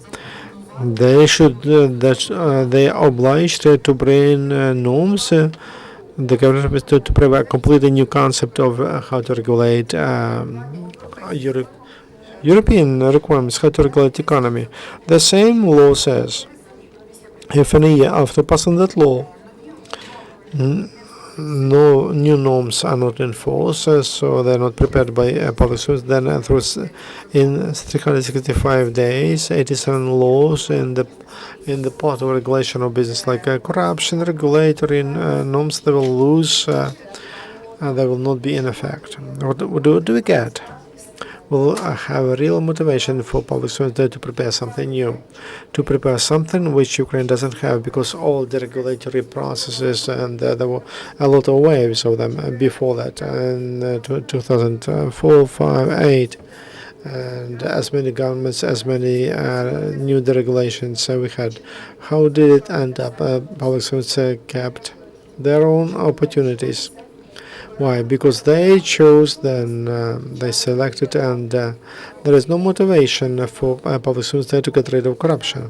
They should they are obliged to bring norms. The government is to provide a completely new concept of how to regulate European requirements, how to regulate economy. The same law says, if in a year after passing that law, no new norms are not enforced, so they're not prepared by public service, then in 365 days, 87 laws in the part of regulation of business, like corruption, regulatory norms, they will lose, they will not be in effect. What do we get? We'll have a real motivation for public servants to prepare something new, to prepare something which Ukraine doesn't have, because all the regulatory processes, and there were a lot of waves of them before that, in 2004, 5, 8, and as many governments, as many new deregulations we had. How did it end up? Public servants kept their own opportunities. Why? Because they chose, then they selected, and there is no motivation for public servants to get rid of corruption.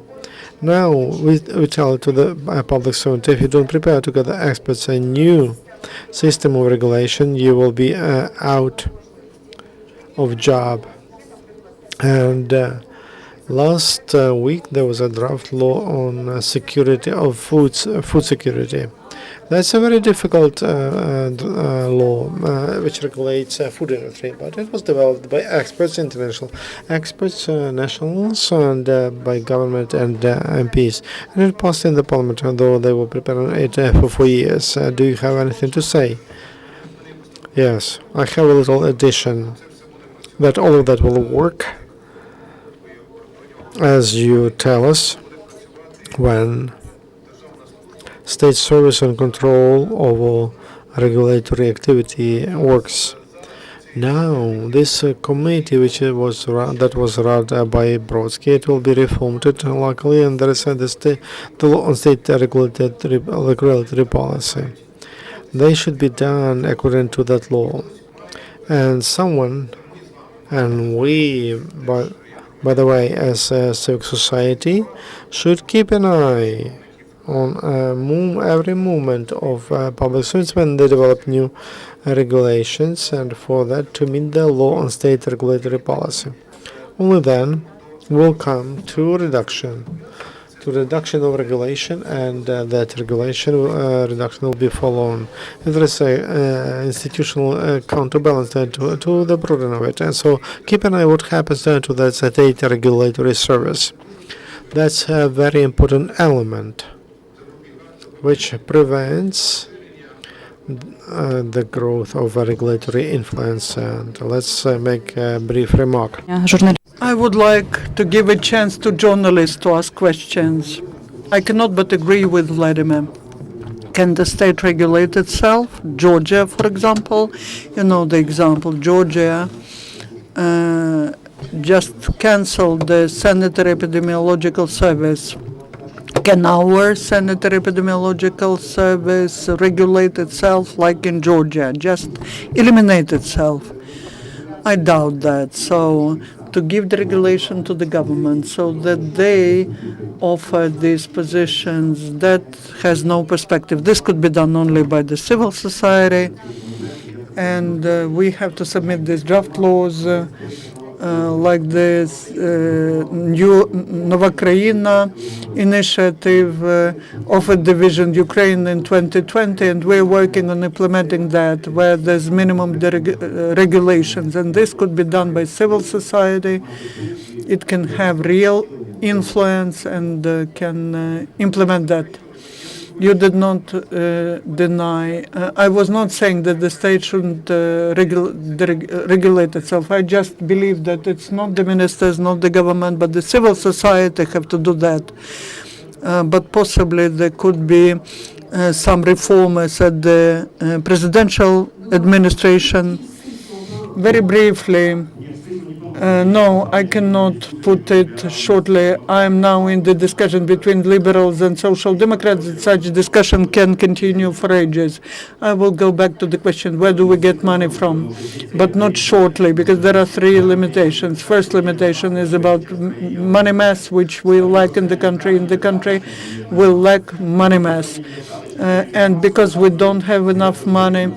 Now we tell to the public servant, if you don't prepare to get the experts a new system of regulation, you will be out of job. And last week there was a draft law on security of food security. That's a very difficult law which regulates food industry, but it was developed by experts, international experts, nationals, and by government and MPs. And it passed in the parliament, although they were preparing it for 4 years. Do you have anything to say? Yes, I have a little addition that all of that will work, as you tell us, when state service and control over regulatory activity works. Now, this committee, which was run by Dubrovskyi, it will be reformed locally, and there is the law on state regulatory policy. They should be done according to that law, and someone, and we, by the way, as a civic society, should keep an eye on every movement of public servants when they develop new regulations, and for that to meet the law on state regulatory policy. Only then will come to reduction of regulation, and that regulation reduction will be followed. And there is a institutional counterbalance to the burden of it. And so keep an eye what happens then to that data regulatory service. That's a very important element which prevents the growth of regulatory influence. And let's make a brief remark.
I would like to give a chance to journalists to ask questions. I cannot but agree with Volodymyr. Can the state regulate itself? Georgia, for example, you know the example. Georgia just canceled the sanitary epidemiological service. Can our sanitary epidemiological service regulate itself like in Georgia, just eliminate itself? I doubt that. So to give the regulation to the government so that they offer these positions, that has no perspective. This could be done only by the civil society, and we have to submit these draft laws like this new Novokraina initiative offered division Ukraine in 2020, and we're working on implementing that where there's minimum regulations, and this could be done by civil society. It can have real influence and can implement that. You did not deny. I was not saying that the state shouldn't regulate itself. I just believe that it's not the ministers, not the government, but the civil society have to do that. But possibly there could be some reformers at the presidential administration. Very briefly, no, I cannot put it shortly. I am now in the discussion between liberals and social democrats. Such discussion can continue for ages. I will go back to the question, where do we get money from? But not shortly, because there are three limitations. First limitation is about money mass, which we lack in the country. In the country, we lack money mass. And because we don't have enough money,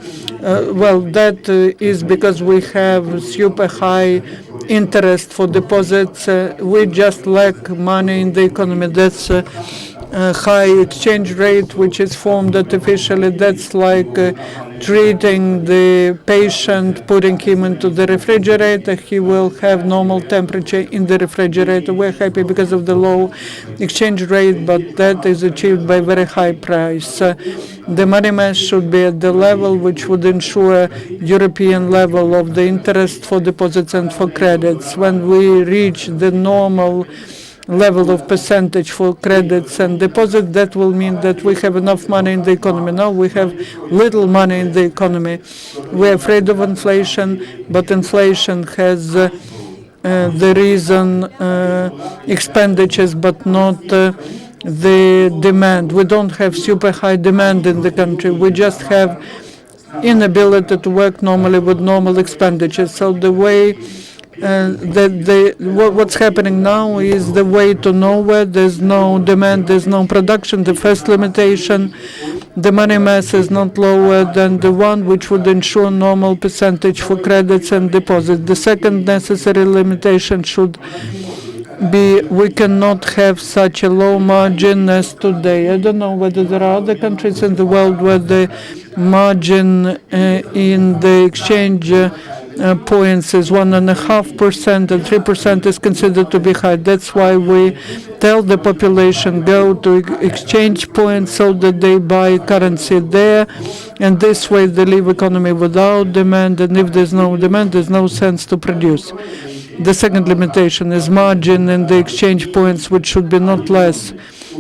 well, that is because we have super high interest for deposits. We just lack money in the economy. That's a high exchange rate, which is formed artificially. That's like treating the patient, putting him into the refrigerator. He will have normal temperature in the refrigerator. We're happy because of the low exchange rate, but that is achieved by very high price. The money mass should be at the level which would ensure European level of the interest for deposits and for credits. When we reach the normal level of percentage for credits and deposits, that will mean that we have enough money in the economy. Now we have little money in the economy. We're afraid of inflation, but inflation has the reason expenditures, but not the demand. We don't have super high demand in the country. We just have inability to work normally with normal expenditures. So the way what's happening now is the way to nowhere. There's no demand, there's no production. The first limitation, the money mass is not lower than the one which would ensure normal percentage for credits and deposits. The second necessary limitation should be we cannot have such a low margin as today. I don't know whether there are other countries in the world where the margin in the exchange points is 1.5% and 3% is considered to be high. That's why we tell the population go to exchange points so that they buy currency there, and this way they leave economy without demand, and if there's no demand, there's no sense to produce. The second limitation is margin in the exchange points, which should be not less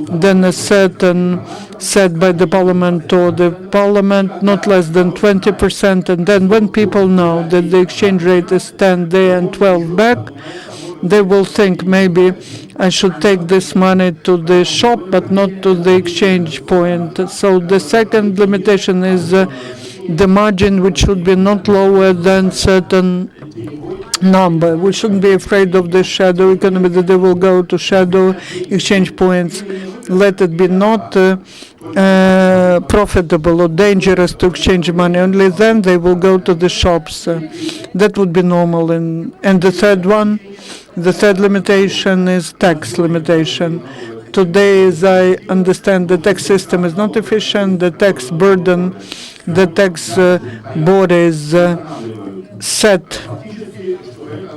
than a certain set by the parliament or the parliament, not less than 20%. And then when people know that the exchange rate is 10 there and 12 back, they will think maybe I should take this money to the shop but not to the exchange point. So the second limitation is the margin, which should be not lower than certain number. We shouldn't be afraid of the shadow economy, that they will go to shadow exchange points. Let it be not profitable or dangerous to exchange money. Only then they will go to the shops. That would be normal. And the third one, The third limitation is tax limitation. Today, as I understand, the tax system is not efficient, the tax burden, the tax board is set.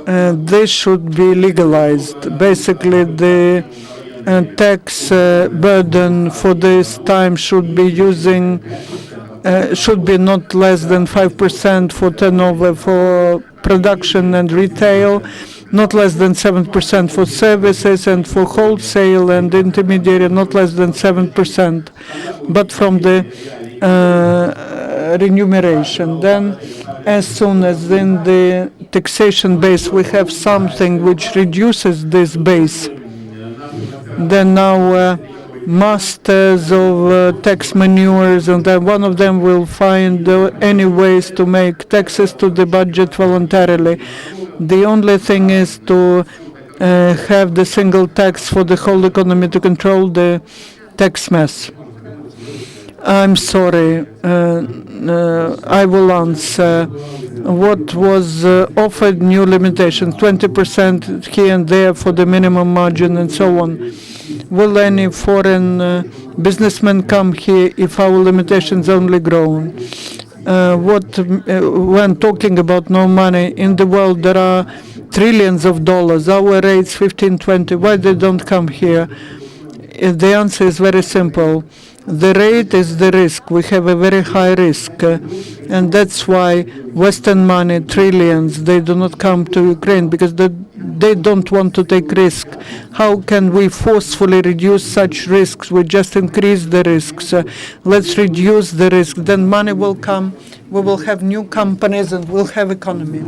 This should be legalized. Basically, the tax burden for this time should be should be not less than 5% for turnover for production and retail, not less than 7% for services, and for wholesale and intermediary, not less than 7%, but from the remuneration. Then, as soon as in the taxation base we have something which reduces this base, then now masters of tax manures, and then one of them will find any ways to make taxes to the budget voluntarily. The only thing is to have the single tax for the whole economy to control the tax mess. I'm sorry, I will answer. What was offered, new limitations, 20% here and there for the minimum margin and so on. Will any foreign businessman come here if our limitations only grow? When talking about no money in the world, there are trillions of dollars. Our rates 15, 20. Why they don't come here? The answer is very simple. The rate is the risk. We have a very high risk, and that's why Western money, trillions, they do not come to Ukraine because they don't want to take risk. How can we forcefully reduce such risks? We just increase the risks. Let's reduce the risk. Then money will come. We will have new companies and we'll have economy.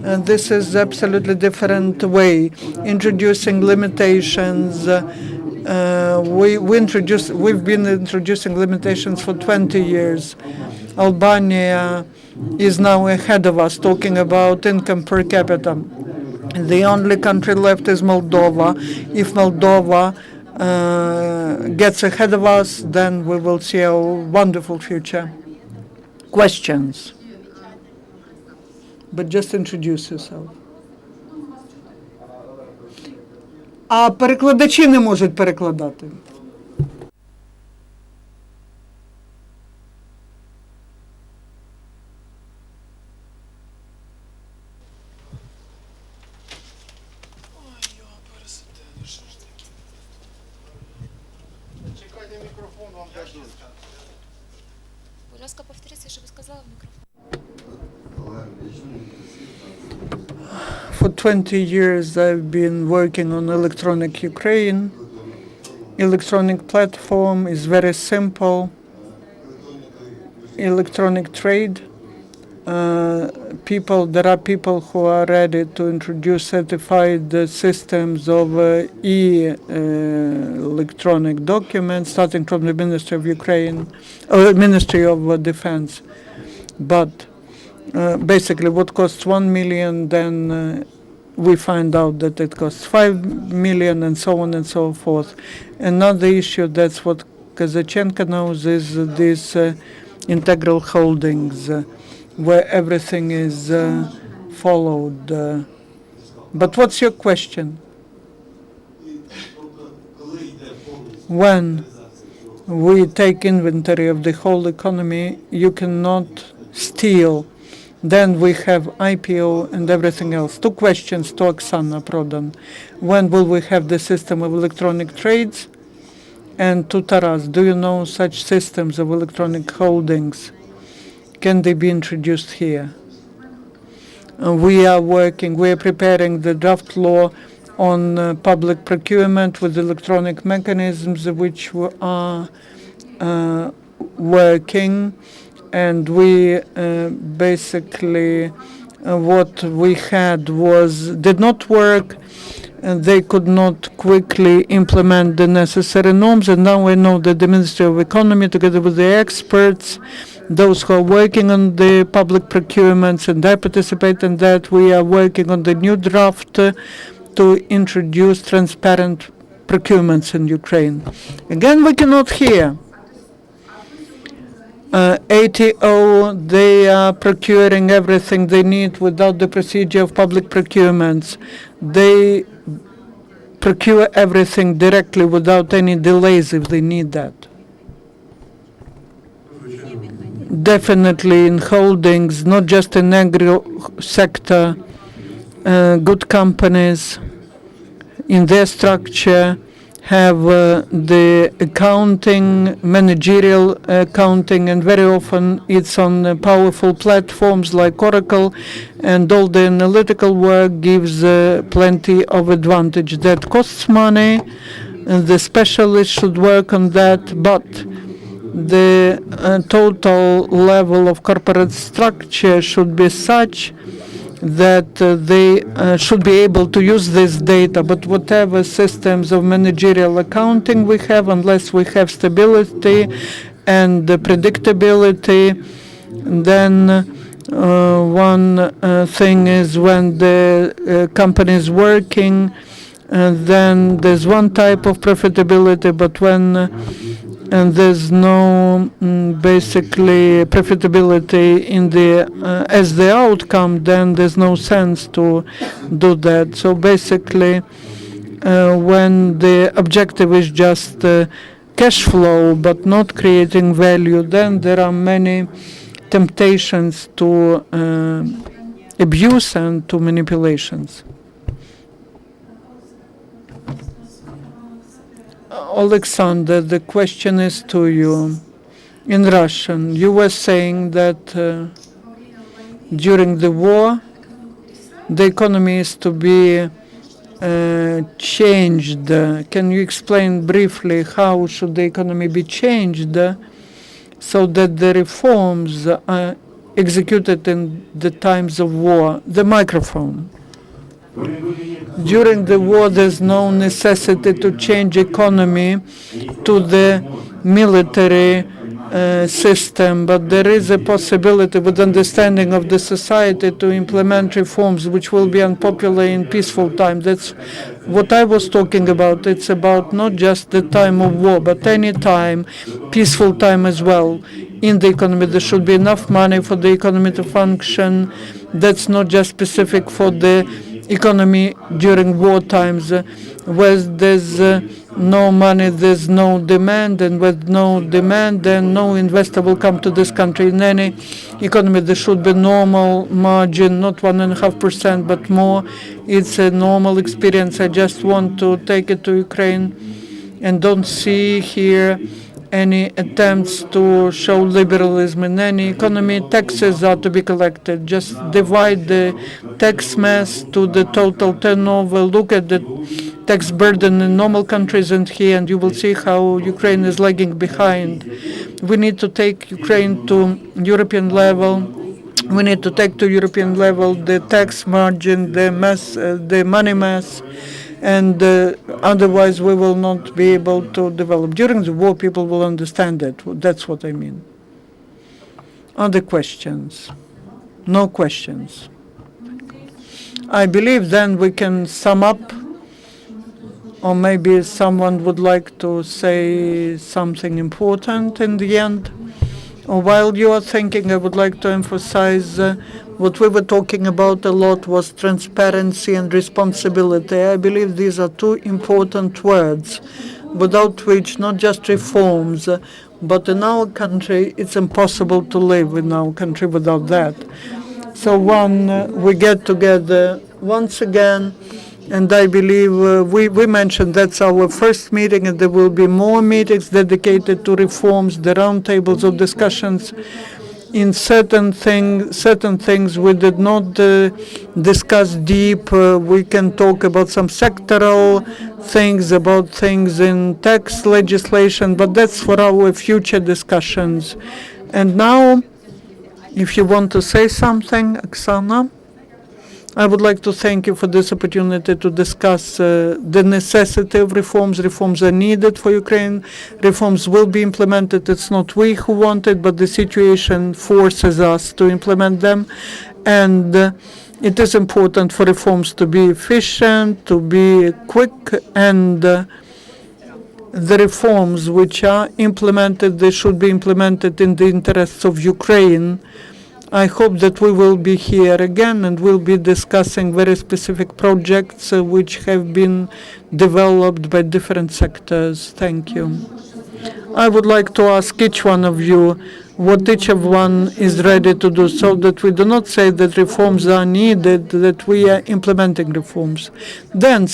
And this is absolutely different way. Introducing limitations. We've been introducing limitations for 20 years. Albania is now ahead of us, talking about income per capita. The only country left is Moldova. If Moldova gets ahead of us, then we will see a wonderful future. Questions? But just introduce yourself. А перекладачі не можуть перекладати.
Чекайте, мікрофон вам дадуть.
Будь ласка, повторіть, що ви сказали в мікрофон.
For 20 years, I've been working on electronic Ukraine. Electronic platform is very simple. Electronic trade. There are people who are ready to introduce certified systems of electronic documents, starting from the Ministry of Ukraine, or Ministry of Defense. But basically, what costs 1 million, then we find out that it costs 5 million, and so on and so forth. Another issue, that's what Kazachenko knows, is these integral holdings, where everything is followed. But what's your question? When we take inventory of the whole economy, you cannot steal. Then we have IPO and everything else. Two questions to Oksana, Prodan. When will we have the system of electronic trades? And to Taras, do you know such systems of electronic holdings? Can they be introduced here? We are preparing the draft law on public procurement with electronic mechanisms, which are working. And we basically, what we had did not work, and they could not quickly implement the necessary norms. And now I know that the Ministry of Economy, together with the experts, those who are working on the public procurements, and I participate in that, we are working on the new draft to introduce transparent procurements in Ukraine. Again, we cannot hear. ATO, they are procuring everything they need without the procedure of public procurements. they procure everything directly without any delays if they need that. Definitely in holdings, not just in agro sector, good companies in their structure have the accounting, managerial accounting, and very often it's on powerful platforms like Oracle, and all the analytical work gives plenty of advantage. That costs money, and the specialists should work on that, but the total level of corporate structure should be such that they should be able to use this data. But whatever systems of managerial accounting we have, unless we have stability and predictability, then one thing is when the company is working, then there's one type of profitability, but when and there's no basically profitability in the as the outcome, then there's no sense to do that. So basically, when the objective is just cash flow but not creating value, then there are many temptations to abuse and to manipulations. Oleksandr, the question is to you in Russian. You were saying that during the war, the economy is to be changed. Can you explain briefly how should the economy be changed so that the reforms are executed in the times of war? The microphone. During the war, there's no necessity to change economy to the military system, but there is a possibility with understanding of the society to implement reforms which will be unpopular in peaceful time. That's what I was talking about. It's about not just the time of war, but any time, peaceful time as well. In the economy, there should be enough money for the economy to function. That's not just specific for the economy during war times. Where there's no money, there's no demand, and with no demand, then no investor will come to this country. In any economy, there should be normal margin, not 1.5%, but more. It's a normal experience. I just want to take it to Ukraine and don't see here any attempts to show liberalism in any economy. Taxes are to be collected. Just divide the tax mass to the total turnover. Look at the tax burden in normal countries and here, and you will see how Ukraine is lagging behind. We need to take Ukraine to European level. We need to take to European level the tax margin, the mass, the money mass, and otherwise we will not be able to develop. During the war, people will understand that. That's what I mean. Other questions? No questions. I believe then we can sum up, or maybe someone would like to say something important in the end. Or while you are thinking, I would like to emphasize what we were talking about a lot was transparency and responsibility. I believe these are two important words, without which not just reforms, but in our country, it's impossible to live in our country without that. So we get together once again, and I believe we mentioned that's our first meeting, and there will be more meetings dedicated to reforms, the roundtables of discussions. In certain things we did not discuss deep. We can talk about some sectoral things, about things in tax legislation, but that's for our future discussions. And now, if you want to say something, Oksana, I would like to thank you for this opportunity to discuss the necessity of reforms. Reforms are needed for Ukraine. Reforms will be implemented. It's not we who want it, but the situation forces us to implement them. And it is important for reforms to be efficient, to be quick, and the reforms which are implemented, they should be implemented in the interests of Ukraine I hope that we will be here again and we'll be discussing very specific projects which have been developed by different sectors. Thank you. I would like to ask each one of you what each of one is ready to do, so that we do not say that reforms are needed, that we are implementing reforms. Then,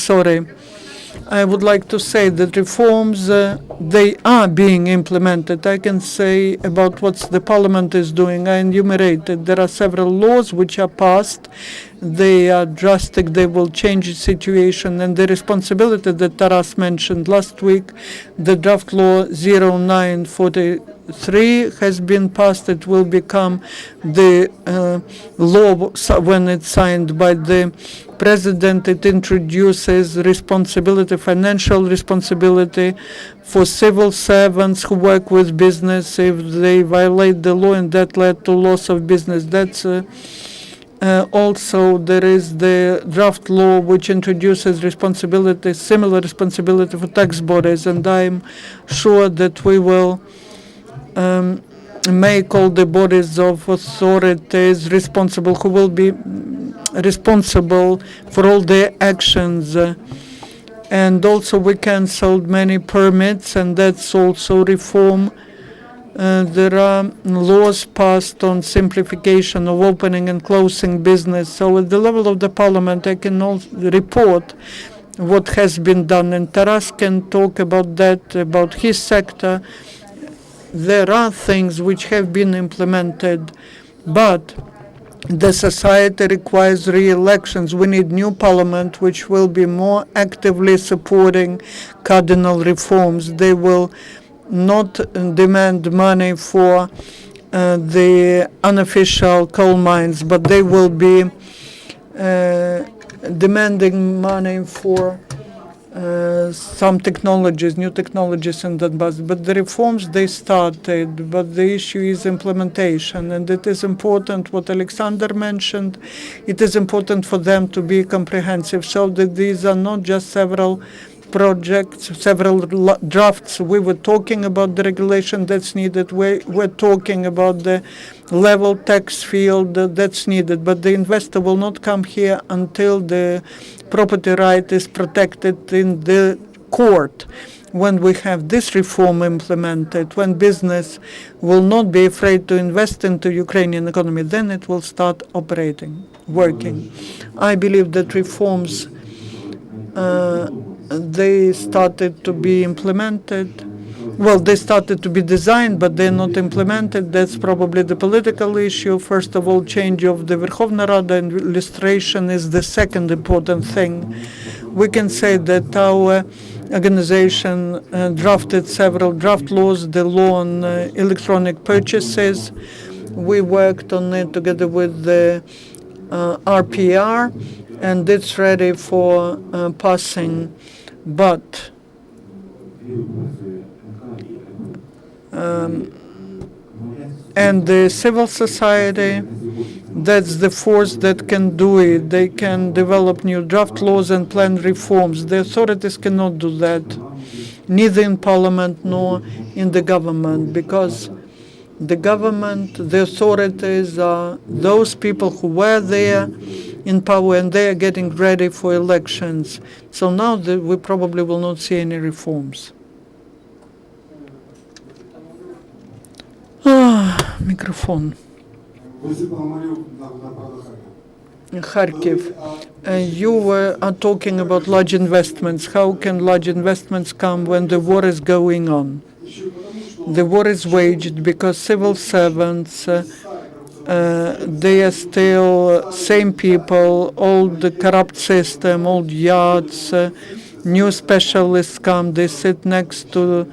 I would like to say that reforms, they are being implemented. I can say about what the parliament is doing. I enumerated there are several laws which are passed. They are drastic. They will change the situation. And the responsibility that Taras mentioned last week, the draft law 0943 has been passed. It will become the law when it's signed by the president. It introduces responsibility, financial responsibility for civil servants who work with business if they violate the law, and that led to loss of business. That's also there is the draft law which introduces responsibility, similar responsibility for tax bodies, and I'm sure that we will make all the bodies of authorities responsible, who will be responsible for all their actions. And also we cancelled many permits, and that's also reform. There are laws passed on simplification of opening and closing business. So at the level of the parliament, I can also report what has been done, and Taras can talk about that, about his sector. There are things which have been implemented, but the society requires re-elections. We need new parliament which will be more actively supporting cardinal reforms. They will not demand money for the unofficial coal mines, but they will be demanding money for some technologies, new technologies in Donbass. But the reforms, they started, but the issue is implementation. And it is important what Oleksandr mentioned. It is important for them to be comprehensive, so that these are not just several projects, several drafts. We were talking about the regulation that's needed. We're talking about the level tax field that's needed. But the investor will not come here until the property right is protected in the court. When we have this reform implemented, when business will not be afraid to invest into Ukrainian economy, then it will start operating, working. I believe that reforms they started to be implemented. Well, they started to be designed, but they're not implemented. That's probably the political issue. First of all, change of the Verkhovna Rada and illustration is the second important thing. We can say that our organization drafted several draft laws, the law on electronic purchases. We worked on it together with the RPR, and it's ready for passing. But and the civil society, that's the force that can do it. They can develop new draft laws and plan reforms. The authorities cannot do that, neither in parliament nor in the government, because the government, the authorities are those people who were there in power, and they are getting ready for elections. So now we probably will not see any reforms. Microphone. Kharkiv, you are talking about large investments. How can large investments come when the war is going on? The war is waged because civil servants, they are still same people, old corrupt system, old yachts, new specialists come, they sit next to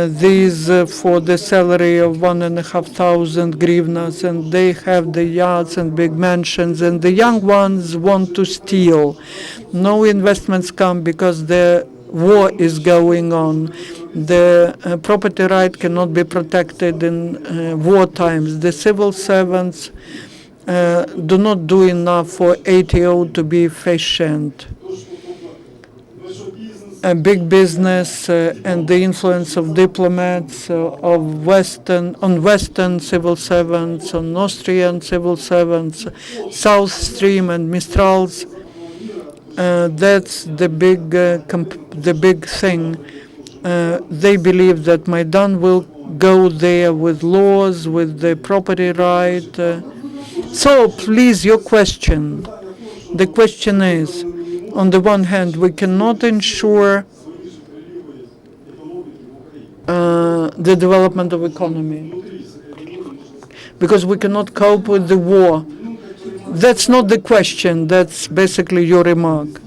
these for the salary of 1,500 hryvnias, and they have the yachts and big mansions, and the young ones want to steal. No investments come because the war is going on. The property right cannot be protected in war times. The civil servants do not do enough for ATO to be efficient. big business and the influence of diplomats, of Western civil servants, on Austrian civil servants, South Stream and Mistrals. That's the big thing. They believe that Maidan will go there with laws, with the property right. So please, your question. The question is, on the one hand, we cannot ensure the development of economy because we cannot cope with the war. That's not the question. That's basically your remark.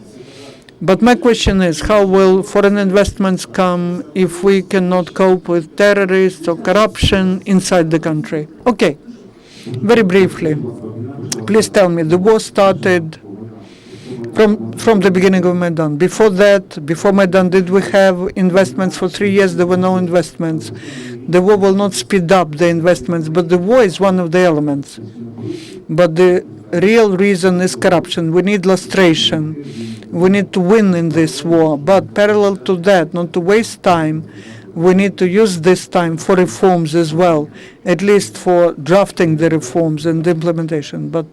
But my question is, how will foreign investments come if we cannot cope with terrorists or corruption inside the country? Okay, very briefly, please tell me, the war started from the beginning of Maidan. Before that, before Maidan, did we have investments for 3 years? There were no investments. The war will not speed up the investments, but the war is one of the elements. But the real reason is corruption. We need lustration. We need to win in this war. But parallel to that, not to waste time, we need to use this time for reforms as well, at least for drafting the reforms and the implementation. But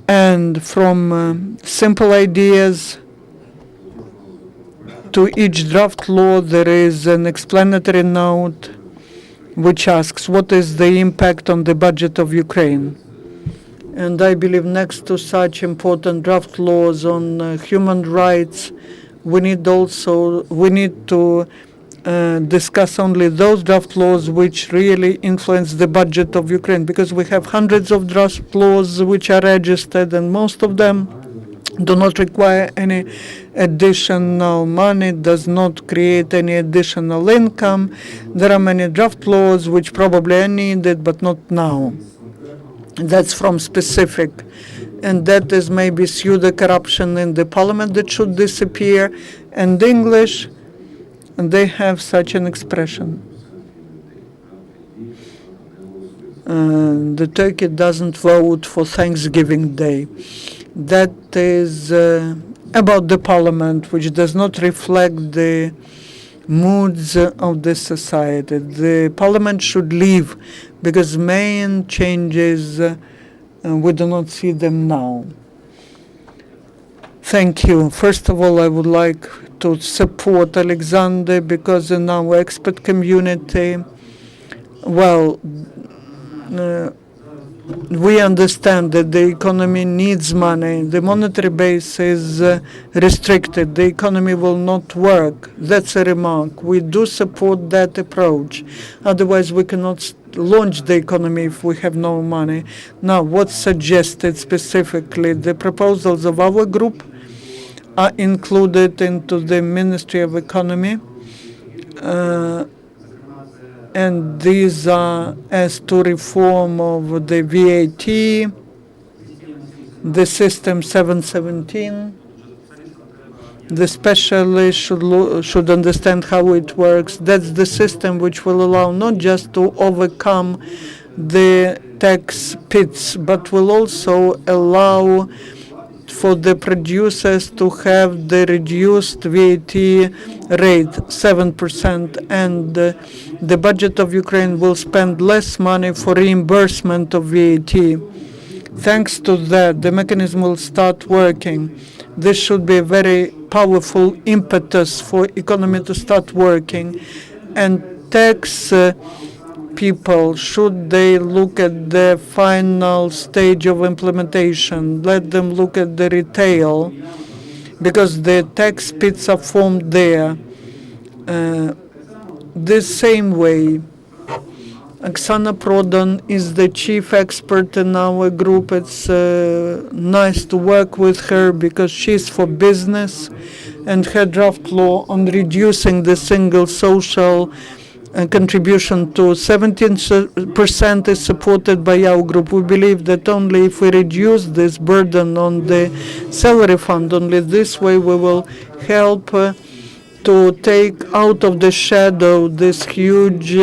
and from simple ideas to each draft law, there is an explanatory note which asks what is the impact on the budget of Ukraine. And I believe next to such important draft laws on human rights, we need to discuss only those draft laws which really influence the budget of Ukraine, because we have hundreds of draft laws which are registered, and most of them do not require any additional money, does not create any additional income. There are many draft laws which probably are needed, but not now. That's from specific. And that is maybe pseudo corruption in the parliament that should disappear. And English, and they have such an expression. The Turkey doesn't vote for Thanksgiving Day. That is about the parliament, which does not reflect the moods of the society. The parliament should leave because main changes, we do not see them now. Thank you. First of all, I would like to support Oleksandr because in our expert community, well, we understand that the economy needs money. The monetary base is restricted. The economy will not work. That's a remark. We do support that approach. Otherwise, we cannot launch the economy if we have no money. Now, what's suggested specifically? The proposals of our group are included into the Ministry of Economy. And these are as to reform of the VAT, the system 717. The specialist should understand how it works. That's the system which will allow not just to overcome the tax pits, but will also allow for the producers to have the reduced VAT rate, 7%, and the budget of Ukraine will spend less money for reimbursement of VAT. Thanks to that, the mechanism will start working. This should be a very powerful impetus for economy to start working. And tax people, should they look at the final stage of implementation, let them look at the retail, because the tax pits are formed there. The same way, Oksana Prodan is the chief expert in our group. It's nice to work with her because she's for business, and her draft law on reducing the single social contribution to 17% is supported by our group. We believe that only if we reduce this burden on the salary fund, only this way we will help to take out of the shadow this huge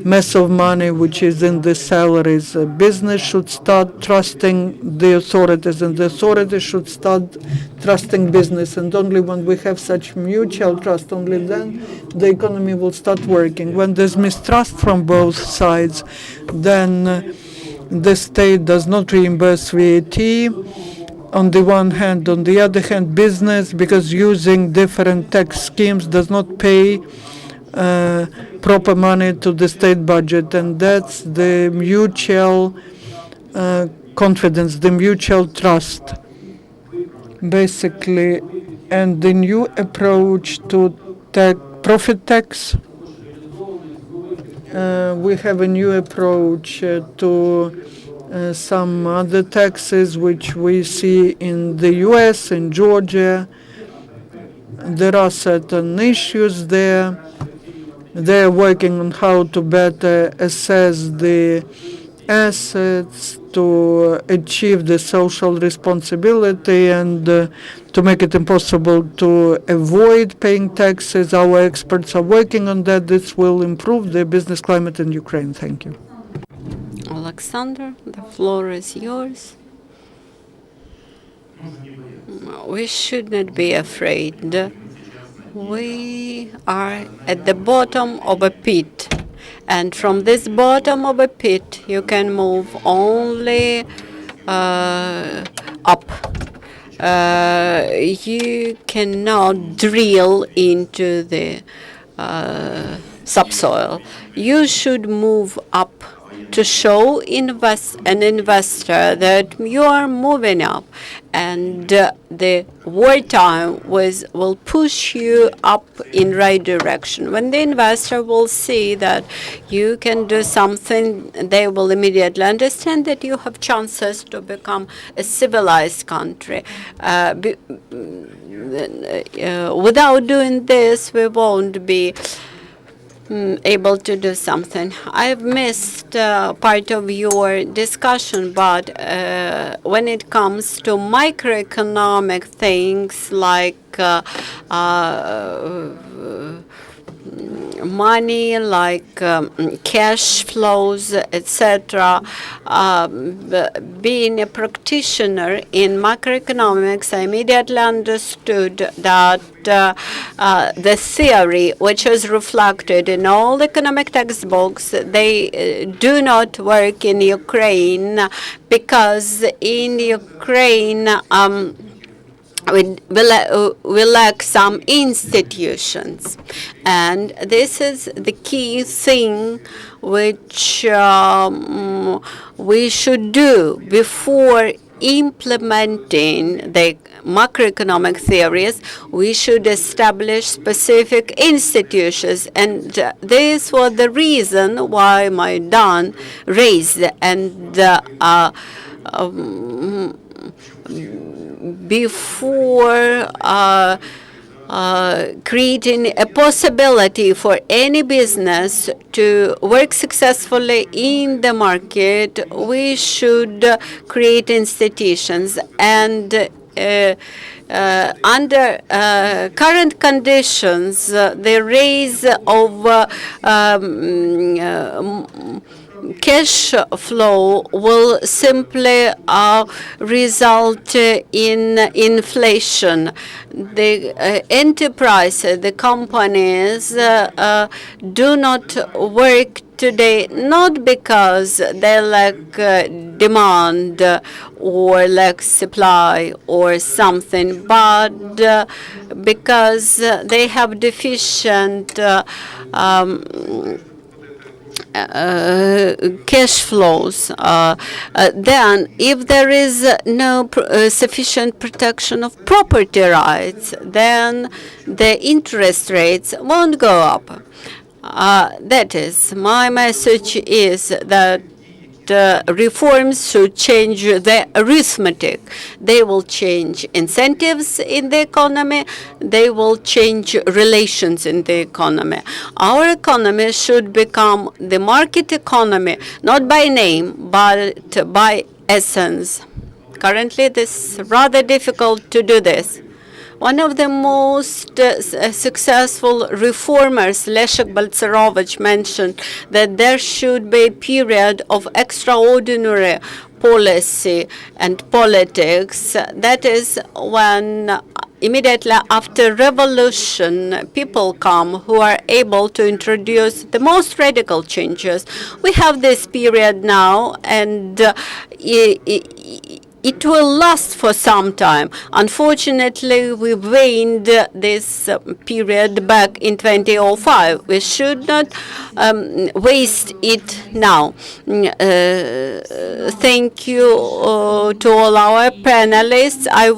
mess of money which is in the salaries. Business should start trusting the authorities, and the authorities should start trusting business. And only when we have such mutual trust, only then the economy will start working. When there's mistrust from both sides, then the state does not reimburse VAT on the one hand. On the other hand, business, because using different tax schemes, does not pay proper money to the state budget, and that's the mutual confidence, the mutual trust, basically. And the new approach to profit tax, we have a new approach to some other taxes which we see in the US, in Georgia. There are certain issues there. They're working on how to better assess the assets, to achieve the social responsibility, and to make it impossible to avoid paying taxes. Our experts are working on that. This will improve the business climate in Ukraine. Thank you.
Oleksandr, the floor is yours. We should not be afraid. We are at the bottom of a pit, and from this bottom of a pit you can move only up. You cannot drill into the subsoil. You should move up to show an investor that you are moving up, and the wartime will push you up in right direction. When the investor will see that you can do something, they will immediately understand that you have chances to become a civilized country. Without doing this, we won't be able to do something. I've missed part of your discussion, but when it comes to microeconomic things like money, like cash flows, etc. Being a practitioner in macroeconomics, I immediately understood that the theory, which is reflected in all economic textbooks, they do not work in Ukraine, because in Ukraine we lack some institutions, and this is the key thing which we should do before implementing the macroeconomic theories. We should establish specific institutions, and this was the reason why Maidan raised and before creating a possibility for any business to work successfully in the market, we should create institutions. And under current conditions, the raise of cash flow will simply result in inflation. The enterprises, the companies do not work today, not because they lack demand or lack supply or something, but because they have deficient cash flows. Then, if there is no sufficient protection of property rights, then the interest rates won't go up. That is, my message is that reforms should change the arithmetic. They will change incentives in the economy. They will change relations in the economy. Our economy should become the market economy, not by name, but by essence. Currently, this is rather difficult to do this. One of the most successful reformers, Leszek Balcerowicz, mentioned that there should be a period of extraordinary policy and politics. That is when immediately after revolution, people come who are able to introduce the most radical changes. We have this period now, and it will last for some time. Unfortunately, we waned this period back in 2005. We should not waste it now. Thank you to all our panelists. I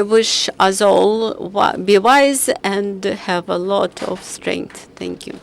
wish us all be wise and have a lot of strength. Thank you.